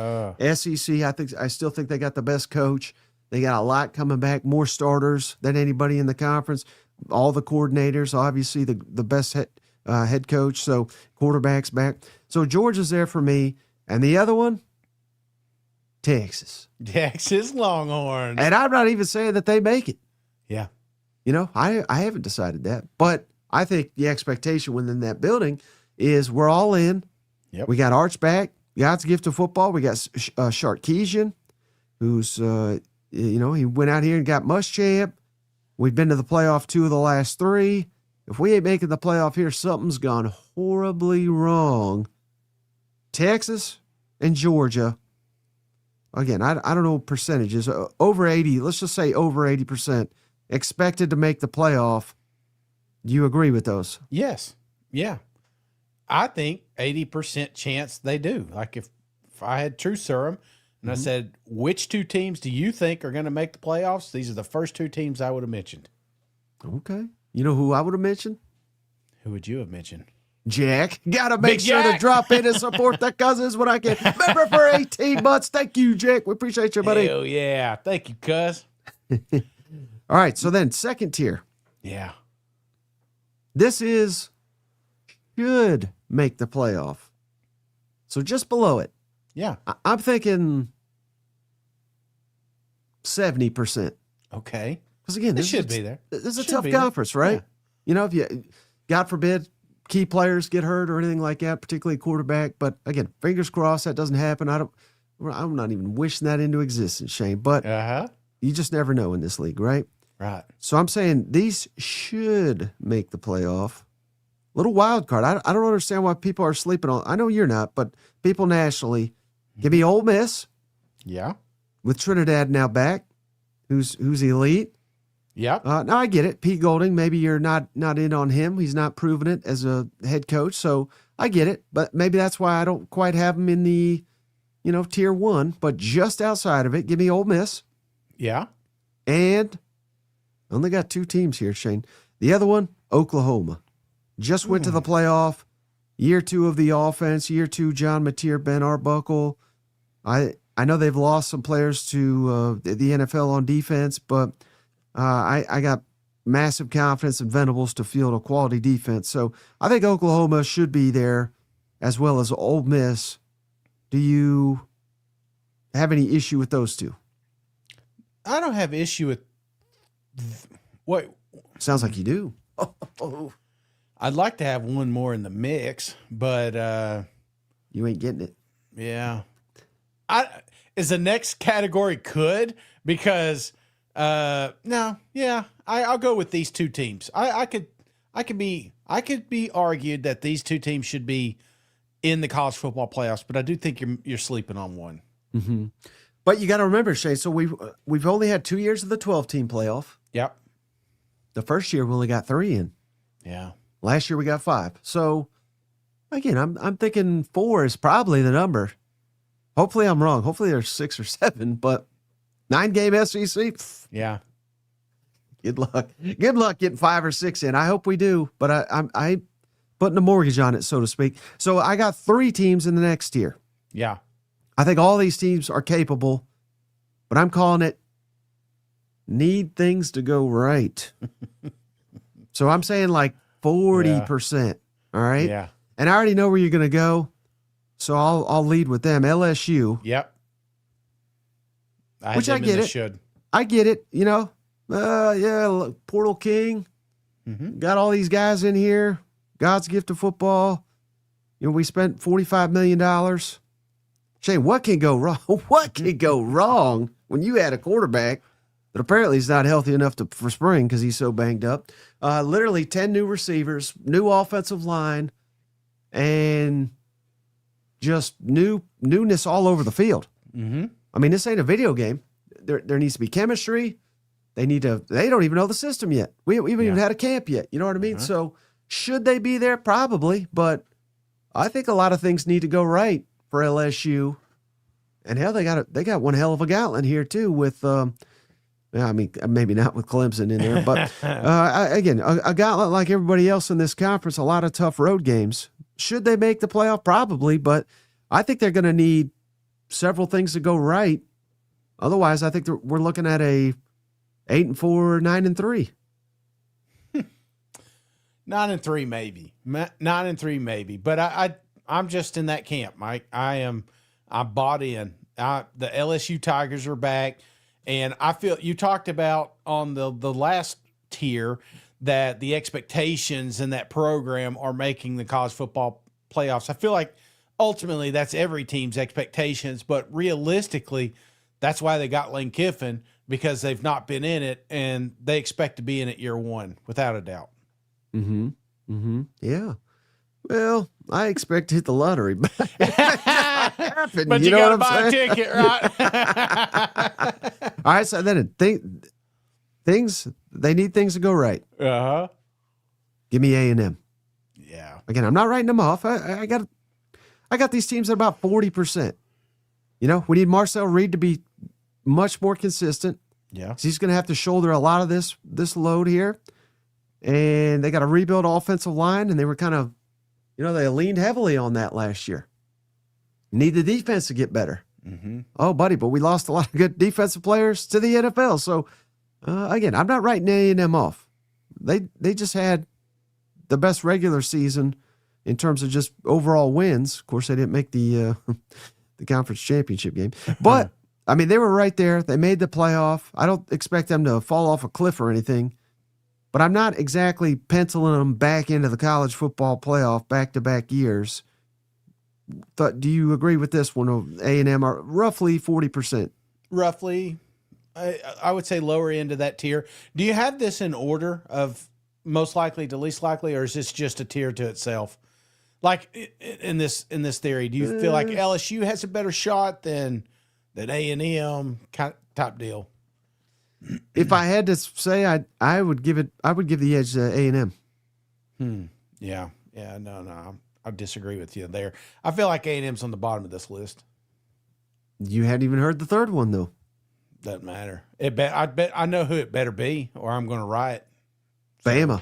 SEC, I still think they got the best coach. They got a lot coming back, more starters than anybody in the conference. All the coordinators, obviously the best head coach, so quarterback's back. So Georgia's there for me. And the other one, Texas. Texas Longhorns. And I'm not even saying that they make it. Yeah. You know, I haven't decided that. But I think the expectation within that building is we're all in. Yep. We got Arch back, God's gift of football. We got Sharkeesian, who's, he went out here and got Muschamp. We've been to the playoff 2 of the last 3. If we ain't making the playoff here, something's gone horribly wrong. Texas and Georgia, again, I don't know percentages, over 80, let's just say over 80% expected to make the playoff. Do you agree with those? Yes. Yeah. I think 80% chance they do. Like if I had True Serum and I said, which 2 teams do you think are going to make the playoffs? These are the first 2 teams I would have mentioned. Okay. You know who I would have mentioned? Who would you have mentioned? Jack. Got to make Big sure Jack. to drop in and support the cousins when I can. Remember for 18 months. Thank you, Jack. We appreciate you, buddy. Hell yeah. Thank you, cuz. All right. So then, second tier. Yeah. This should make the playoff. So just below it. Yeah. I'm thinking 70%. Okay. Because again, It this should be there. This is a Should tough be there. conference, right? Yeah. You know, if you, God forbid, key players get hurt or anything like that, particularly quarterback. But again, fingers crossed that doesn't happen. I'm not even wishing that into existence, Shane. But Uh-huh. you just never know in this league, right? Right. So I'm saying these should make the playoff. Little wild card. I don't understand why people are sleeping on. I know you're not, but people nationally, give me Ole Miss Yeah. with Trinidad now back, who's elite. Yep. Now I get it. Pete Golding, maybe you're not in on him. He's not proven it as a head coach, so I get it. But maybe that's why I don't quite have him in the, tier 1. But just outside of it, give me Ole Miss. Yeah. And I only got 2 teams here, Shane. The other one, Oklahoma. Just went to the playoff. Year 2 of the offense. Year 2, John Mateer, Ben Arbuckle. I know they've lost some players to the NFL on defense, but I got massive confidence in Venables to field a quality defense. So I think Oklahoma should be there as well as Ole Miss. Do you have any issue with those 2? I don't have issue with what Sounds like you do. I'd like to have one more in the mix, but You ain't getting it. yeah. Is the next category could because no, yeah. I'll go with these 2 teams. I could be argued that these 2 teams should be in the college football playoffs, but I do think you're sleeping on one. Mm-hmm. But you got to remember, Shane, so we've only had 2 years of the 12-team playoff. Yep. The first year we only got 3 in. Yeah. Last year we got 5. So again, I'm thinking 4 is probably the number. Hopefully I'm wrong. Hopefully there's 6 or 7, but 9-game SEC. Pff, Yeah. good luck. Good luck getting 5 or 6 in. I hope we do, but I'm putting a mortgage on it, so to speak. So I got 3 teams in the next tier. Yeah. I think all these teams are capable, but I'm calling it need things to go right. So I'm saying like 40%. All right. Yeah. And I already know where you're going to go. So I'll lead with them. LSU. Yep. Which I get it. Should. I get it. Look, Portal King. Mm-hmm. Got all these guys in here. God's gift of football. We spent $45 million. Shane, what can go wrong? What can go wrong when you add a quarterback that apparently is not healthy enough for spring because he's so banged up? Literally 10 new receivers, new offensive line, and just newness all over the field. Mm-hmm. I mean, this ain't a video game. There needs to be chemistry. They don't even know the system yet. We haven't even had a camp yet. You know what I mean? Uh-huh. So should they be there? Probably, but I think a lot of things need to go right for LSU. And hell, they got one hell of a gauntlet here too with, maybe not with Clemson in there, but again, a gauntlet like everybody else in this conference, a lot of tough road games. Should they make the playoff? Probably, but I think they're going to need several things to go right. Otherwise, I think we're looking at a 8-4, 9-3. 9-3 maybe. 9-3 maybe. But I'm just in that camp, Mike. I'm bought in. The LSU Tigers are back, and I feel you talked about on the last tier that the expectations in that program are making the college football playoffs. I feel like ultimately that's every team's expectations, but realistically, that's why they got Lane Kiffin, because they've not been in it, and they expect to be in it year one, without a doubt. Mm-hmm. Mm-hmm. Yeah. Well, I expect to hit the lottery, but But you know got to what buy I'm a saying? ticket, right? All right, so then things they need things to go right. Uh-huh. Give me A&M. Yeah. Again, I'm not writing them off. I got these teams at about 40%. You know, we need Marcel Reed to be much more consistent. Yeah. He's going to have to shoulder a lot of this load here. And they got a rebuild offensive line, and they were kind of, you know, they leaned heavily on that last year. Need the defense to get better. Mm-hmm. Oh, buddy, but we lost a lot of good defensive players to the NFL. So, again, I'm not writing A&M off. They just had the best regular season in terms of just overall wins. Of course, they didn't make the the conference championship game. But, I mean, they were right there. They made the playoff. I don't expect them to fall off a cliff or anything. But I'm not exactly penciling them back into the college football playoff back-to-back years. Do you agree with this one? A&M are roughly 40%. Roughly, I would say lower end of that tier. Do you have this in order of most likely to least likely, or is this just a tier to itself? Like in this theory, do you feel like LSU has a better shot than A&M top deal? If I had to say, I would give the edge to A&M. Yeah. No. I disagree with you there. I feel like A&M's on the bottom of this list. You hadn't even heard the third one though. Doesn't matter. I bet I know who it better be, or I'm going to write. Bama.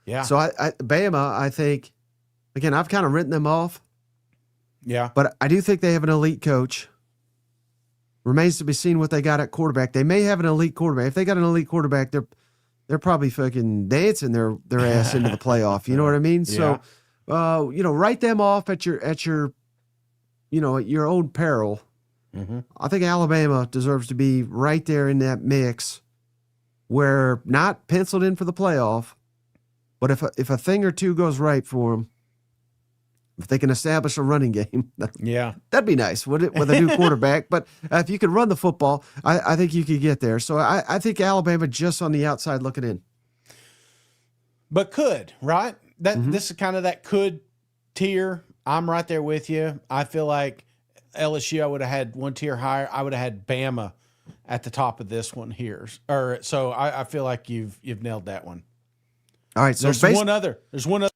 Yeah. So Bama, I think, again, I've kind of written them off, Yeah. but I do think they have an elite coach. Remains to be seen what they got at quarterback. They may have an elite quarterback. If they got an elite quarterback, they're probably fucking dancing their ass into the playoff. You know what I mean? Yeah. So, write them off at your at your own peril. Mm-hmm. I think Alabama deserves to be right there in that mix, where not penciled in for the playoff, but if a thing or two goes right for them, if they can establish a running game, Yeah. that'd be nice, would it, with a new quarterback? But if you could run the football, I think you could get there. So I think Alabama just on the outside looking in. But could, right? This is kind of that could tier. I'm right there with you. I feel like LSU, I would have had one tier higher. I would have had Bama at the top of this one here. So I feel like you've nailed that one. All right, so There's one other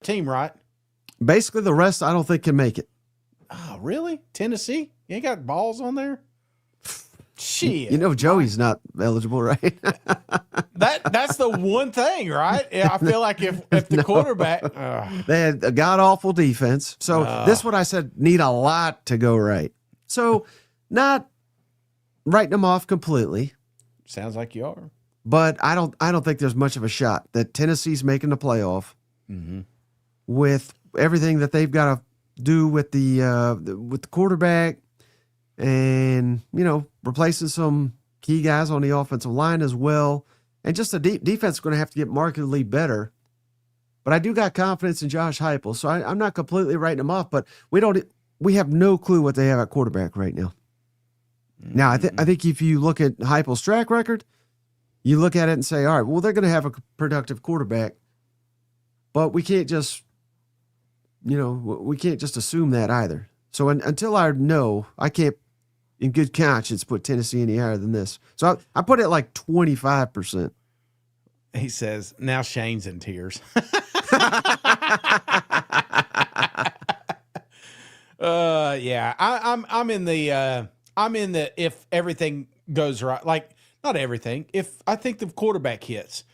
team, right? basically the rest I don't think can make it. Oh, really? Tennessee? You ain't got balls on there? Shit. You know Joey's not eligible, right? That's the one thing, right? Yeah, I feel like if the quarterback They had a god-awful defense. So this one I said need a lot to go right. So not writing them off completely, sounds like you are. but I don't think there's much of a shot that Tennessee's making the playoff with everything that they've got to do with the quarterback and, replacing some key guys on the offensive line as well. And just the defense is going to have to get markedly better. But I do got confidence in Josh Heupel, so I'm not completely writing him off. But we have no clue what they have at quarterback right now. Now, I think if you look at Heupel's track record, you look at it and say, all right, well, they're going to have a productive quarterback, but we can't just, assume that either. So until I know, I can't, in good conscience, put Tennessee any higher than this. So I put it like 25%. He says, now Shane's in tears. Yeah, I'm in the if everything goes right, like not everything. If I think the quarterback hits,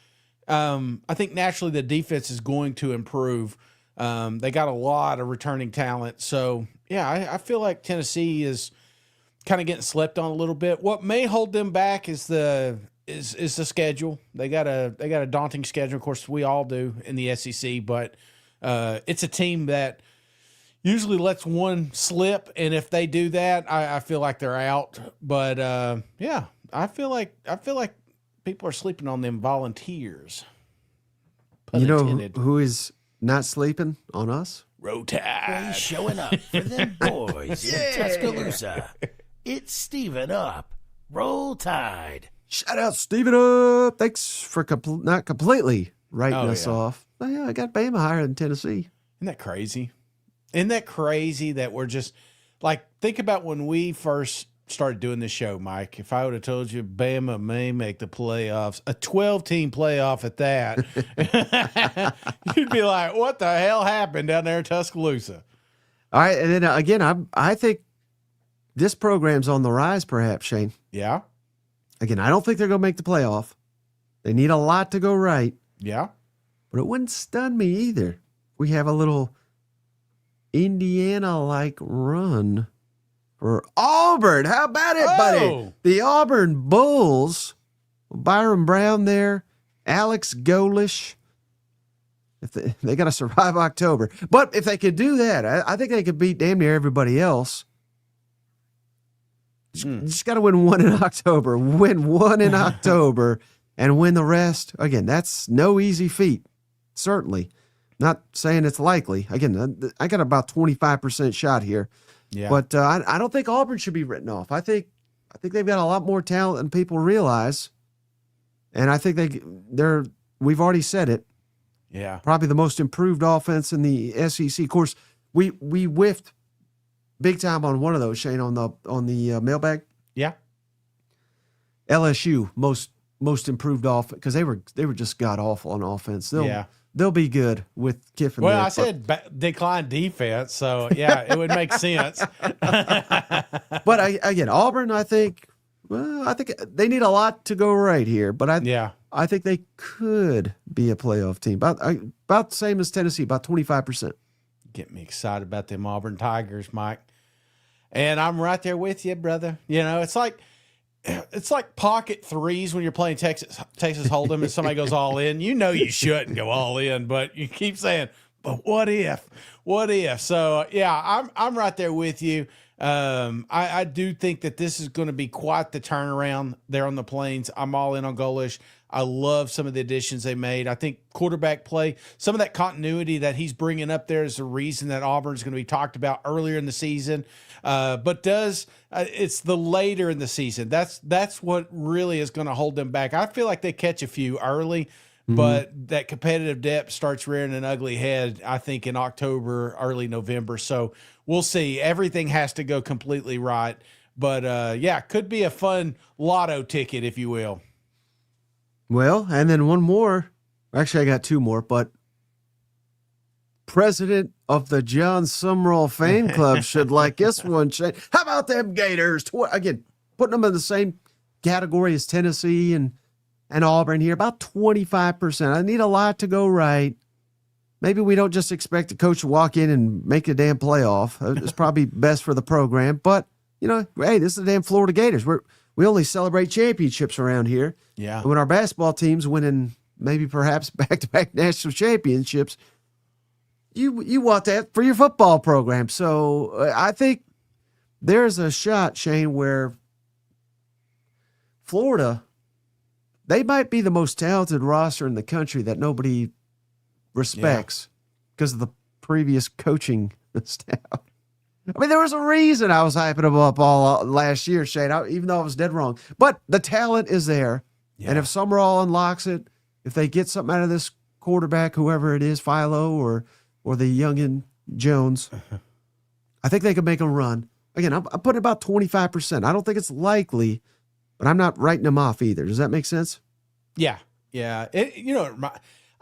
I think naturally the defense is going to improve. They got a lot of returning talent, so yeah, I feel like Tennessee is kind of getting slept on a little bit. What may hold them back is the schedule. They got a daunting schedule. Of course, we all do in the SEC, but it's a team that usually lets one slip, and if they do that, I feel like they're out. But yeah, I feel like people are sleeping on them Volunteers. Pun You know intended. who is not sleeping on us? Roll Tide. He's showing up for them boys in Tuscaloosa. It's Steven up. Roll Tide. Shout out Steven up. Thanks for not completely writing Oh, us yeah. off. Oh, yeah, I got Bama higher than Tennessee. Isn't that crazy? Isn't that crazy that we're just like, think about when we first started doing this show, Mike. If I would have told you Bama may make the playoffs, a 12-team playoff at that, you'd be like, what the hell happened down there in Tuscaloosa? All right, and then again, I think this program's on the rise, perhaps, Shane. Yeah. Again, I don't think they're going to make the playoff. They need a lot to go right, Yeah. but it wouldn't stun me either. We have a little Indiana-like run for Auburn. How about it, buddy? Oh. The Auburn Bulls, Byron Brown there, Alex Golish. If they got to survive October. But if they could do that, I think they could beat damn near everybody else. Just got to win one in October, and win the rest. Again, that's no easy feat, certainly. Not saying it's likely. Again, I got about 25% shot here. Yeah. But I don't think Auburn should be written off. I think they've got a lot more talent than people realize. And I think they're we've already said it, Yeah. probably the most improved offense in the SEC. Of course, we whiffed big time on one of those, Shane, on the mailbag. Yeah. LSU most improved offense because they were just god awful on offense. They'll be good with Kiffin. Well, there, I said decline defense, so yeah, it would make sense. but again, Auburn, I think they need a lot to go right here. But I think they could be a playoff team, about the same as Tennessee, about 25%. Get me excited about them Auburn Tigers, Mike. And I'm right there with you, brother. You know, it's like pocket threes when you're playing Texas Hold'em and somebody goes all in. You know you shouldn't go all in, but you keep saying, but what if? What if? So yeah, I'm right there with you. I do think that this is going to be quite the turnaround there on the Plains. I'm all in on Golish. I love some of the additions they made. I think quarterback play, some of that continuity that he's bringing up there is the reason that Auburn's going to be talked about earlier in the season. But it's the later in the season. That's what really is going to hold them back. I feel like they catch a few early, but that competitive depth starts rearing an ugly head, I think, in October, early November. So we'll see. Everything has to go completely right. But yeah, could be a fun lotto ticket, if you will. Well, and then one more. Actually, I got two more, but president of the John Sumrall fan club should like this one, Shane. How about them Gators? Again, putting them in the same category as Tennessee and Auburn here, about 25%. I need a lot to go right. Maybe we don't just expect a coach to walk in and make a damn playoff. It's probably best for the program. But, you know, hey, this is the damn Florida Gators. We only celebrate championships around here. Yeah. And when our basketball team's winning maybe perhaps back-to-back national championships, you want that for your football program. So I think there's a shot, Shane, where Florida, they might be the most talented roster in the country that nobody respects because of the previous coaching staff. I mean, there was a reason I was hyping them up all last year, Shane, even though I was dead wrong. But the talent is there. Yeah. And if Sumrall unlocks it, if they get something out of this quarterback, whoever it is, Philo or the youngin' Jones, I think they could make a run. Again, I'm putting about 25%. I don't think it's likely, but I'm not writing them off either. Does that make sense? Yeah. Yeah.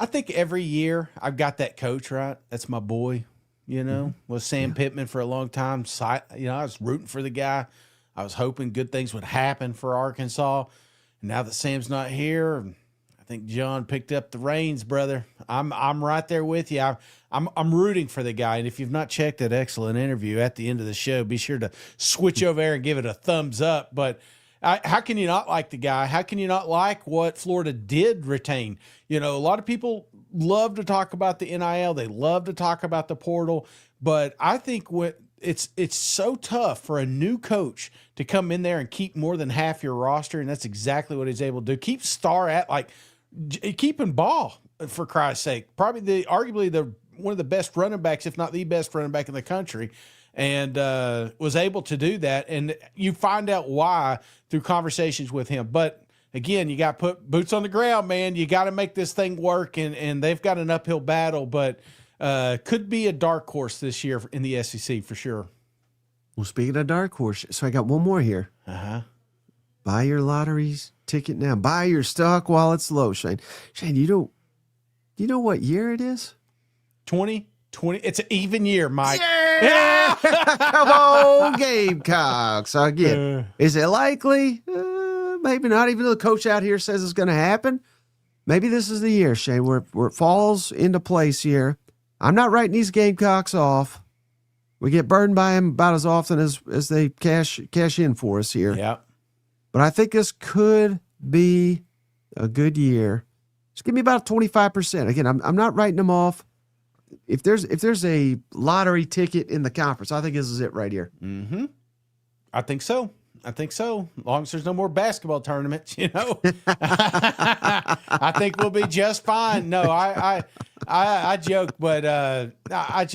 I think every year I've got that coach, right? That's my boy, was Sam Pittman for a long time. I was rooting for the guy. I was hoping good things would happen for Arkansas. And now that Sam's not here, I think John picked up the reins, brother. I'm right there with you. I'm rooting for the guy. And if you've not checked that excellent interview at the end of the show, be sure to switch over there and give it a thumbs up. But how can you not like the guy? How can you not like what Florida did retain? A lot of people love to talk about the NIL. They love to talk about the portal. But I think it's so tough for a new coach to come in there and keep more than half your roster, and that's exactly what he's able to do. Keep Starr at keeping Ball, for Christ's sake, probably arguably one of the best running backs, if not the best running back in the country, and was able to do that. And you find out why through conversations with him. But again, you got to put boots on the ground, man. You got to make this thing work, and they've got an uphill battle, but could be a dark horse this year in the SEC for sure. Well, speaking of dark horse, so I got one more here. Buy your lotteries ticket now. Buy your stock while it's low, Shane. Shane, you know what year it is? 2020. It's an even year, Mike. Yeah! Come on, Gamecocks. Again, is it likely? Maybe not. Even though the coach out here says it's going to happen. Maybe this is the year, Shane, where it falls into place here. I'm not writing these Gamecocks off. We get burned by them about as often as they cash in for us here. Yeah. But I think this could be a good year. Just give me about 25%. Again, I'm not writing them off. If there's a lottery ticket in the conference, I think this is it right here. Mm-hmm. I think so. As long as there's no more basketball tournaments, I think we'll be just fine. No, I joke, but I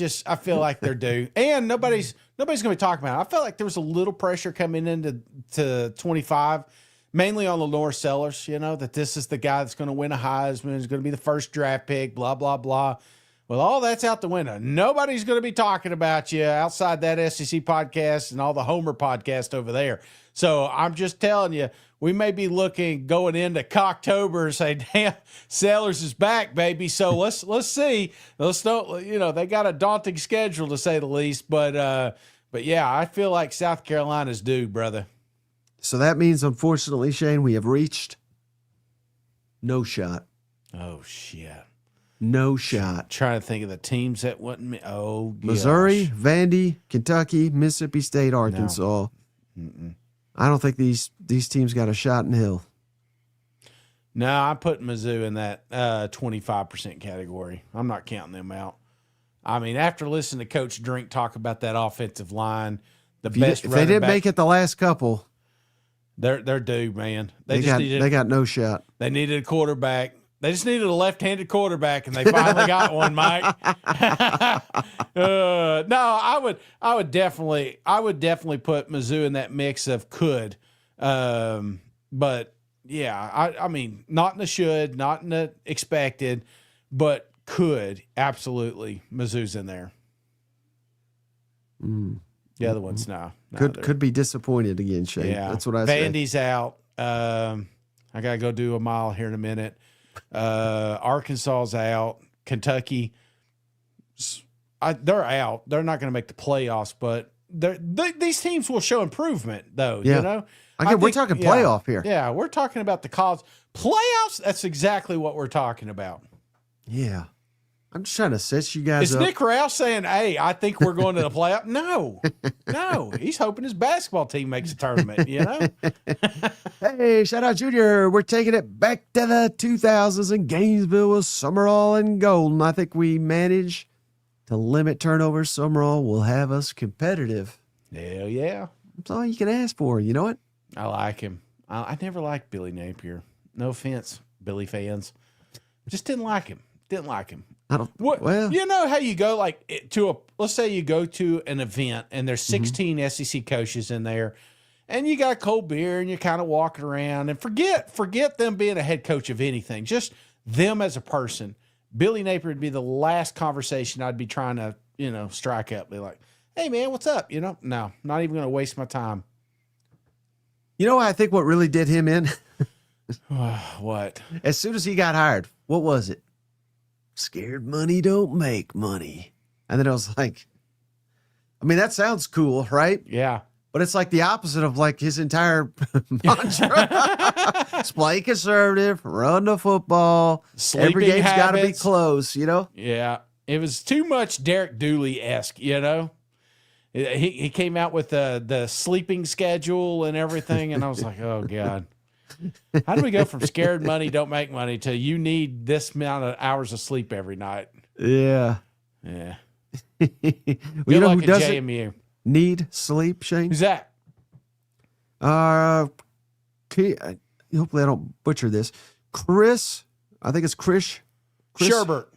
feel like they're due, and nobody's going to be talking about it. I felt like there was a little pressure coming into 25, mainly on Lenore Sellers. That this is the guy that's going to win a Heisman, is going to be the first draft pick. Blah blah blah. Well, all that's out the window. Nobody's going to be talking about you outside that SEC podcast and all the Homer podcast over there. So I'm just telling you, we may be going into Cocktober and say, damn, Sellers is back, baby. So let's see. They got a daunting schedule to say the least. But yeah, I feel like South Carolina's due, brother. So that means, unfortunately, Shane, we have reached no shot. Oh, shit. No shot. Trying to think of the teams that wasn't. Oh, gosh. Missouri, Vandy, Kentucky, Mississippi State, Arkansas. No. I don't think these teams got a shot in hell. No, I'm putting Mizzou in that 25% category. I'm not counting them out. I mean, after listening to Coach Drink talk about that offensive line, if they didn't make it the last couple, they're due, man. They got no shot. They needed a quarterback. They just needed a left-handed quarterback, and they finally got one, Mike. No, I would definitely put Mizzou in that mix of could, but yeah, I mean, not in the should, not in the expected, but could absolutely. Mizzou's in there. The other one's no. Could be disappointed again, Shane. Yeah, that's what I said. Vandy's out. I gotta go do a mile here in a minute. Arkansas's out. Kentucky, they're out. They're not going to make the playoffs, but these teams will show improvement, though. Yeah. We're talking playoff here. Yeah, we're talking about the college playoffs. That's exactly what we're talking about. Yeah. I'm just trying to set you guys up. Is Nick Rouse saying, hey, I think we're going to the playoff? No. He's hoping his basketball team makes a tournament, Hey, shout out Junior. We're taking it back to the 2000s in Gainesville with Summerall and Golden. I think we managed to limit turnovers. Summerall will have us competitive. Hell yeah. That's all you can ask for. You know what? I like him. I never liked Billy Napier. No offense, Billy fans. Just didn't like him. Well, you know how you go let's say you go to an event and there's 16 SEC coaches in there, and you got a cold beer and you're kind of walking around, and forget them being a head coach of anything, just them as a person. Billy Napier would be the last conversation I'd be trying to, strike up. Be like, hey man, what's up? No, not even going to waste my time. I think what really did him in? What? As soon as he got hired, what was it? Scared money don't make money. And then I was like, that sounds cool, right? Yeah. But it's like the opposite of like his entire mantra. It's play conservative, run the football. Sleeping every game's got to be habits. close, Yeah. It was too much Derek Dooley-esque, He came out with the sleeping schedule and everything, and I was like, oh, God. How do we go from scared money don't make money to you need this amount of hours of sleep every night? Yeah. Yeah. Well, Good you know luck who at doesn't JMU. need sleep, Shane? Who's that? Hopefully I don't butcher this. Chris, I think it's Chris. Sherbert.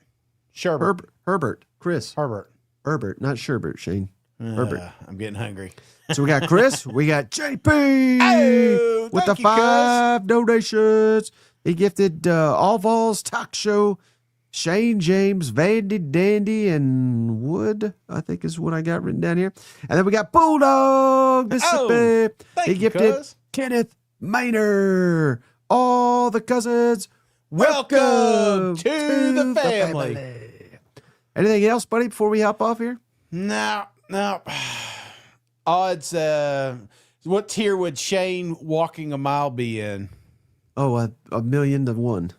Herbert. Chris. Herbert. Herbert, not Sherbert, Shane. Herbert. I'm getting hungry. So we got Chris, we got JP Oh, with the thank you, cuz. 5 donations. He gifted All Vols Talk Show, Shane James, Vandy Dandy, and Wood, I think is what I got written down here. And then we got Bulldog Mississippi. thank He you, gifted cuz. Kenneth Maynard. All the cousins, Welcome to the family. Anything else, buddy, before we hop off here? No. Odds. What tier would Shane walking a mile be in? Oh, a 1,000,000 to 1.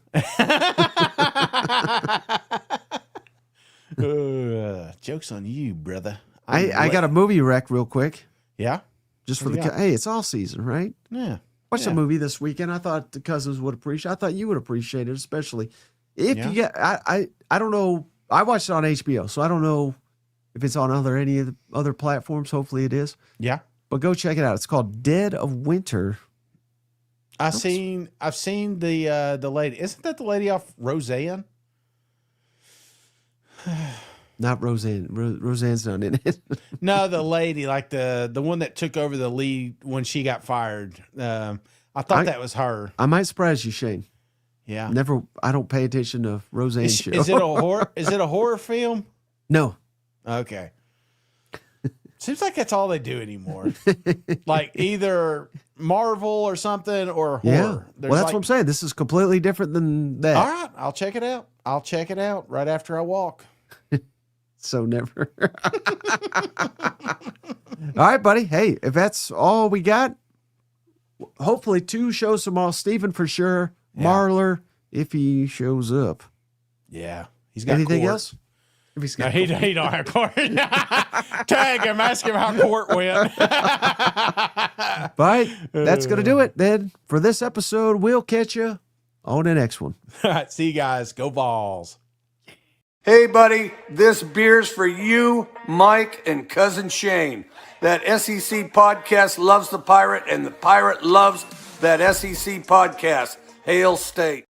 Joke's on you, brother. I got a movie rec real quick. Yeah? Just for What the do you got? hey, it's all season, right? Yeah. Watched Yeah. a movie this weekend. I thought the cousins would appreciate. I thought you would appreciate it, especially if Yeah. you get. I don't know. I watched it on HBO, so I don't know if it's on any of the other platforms. Hopefully, it is. Yeah. But go check it out. It's called Dead of Winter. I've seen the lady. Isn't that the lady off Roseanne? Not Roseanne. Roseanne's not in it. No, the lady, like the one that took over the lead when she got fired. I thought that was her. I might surprise you, Shane. Yeah. Never. I don't pay attention to Roseanne show. Is it a horror? Is it a horror film? No. Okay. Seems like that's all they do anymore. Like either Marvel or something or horror. Yeah. There's Well, that's like- what I'm saying. This is completely different than that. All right, I'll check it out. I'll check it out right after I walk. So never. All right, buddy. Hey, if that's all we got, hopefully 2 shows tomorrow. Steven for sure. Yeah. Marler, if he shows up. Yeah, he's got Anything court. else? If he's No, got he don't have court. Tag him, ask him how court went. But that's going to do it then for this episode. We'll catch you on the next one. All right, see you guys. Go Vols. Hey, buddy, this beer's for you, Mike, and Cousin Shane. That SEC podcast loves the Pirate, and the Pirate loves that SEC podcast. Hail State.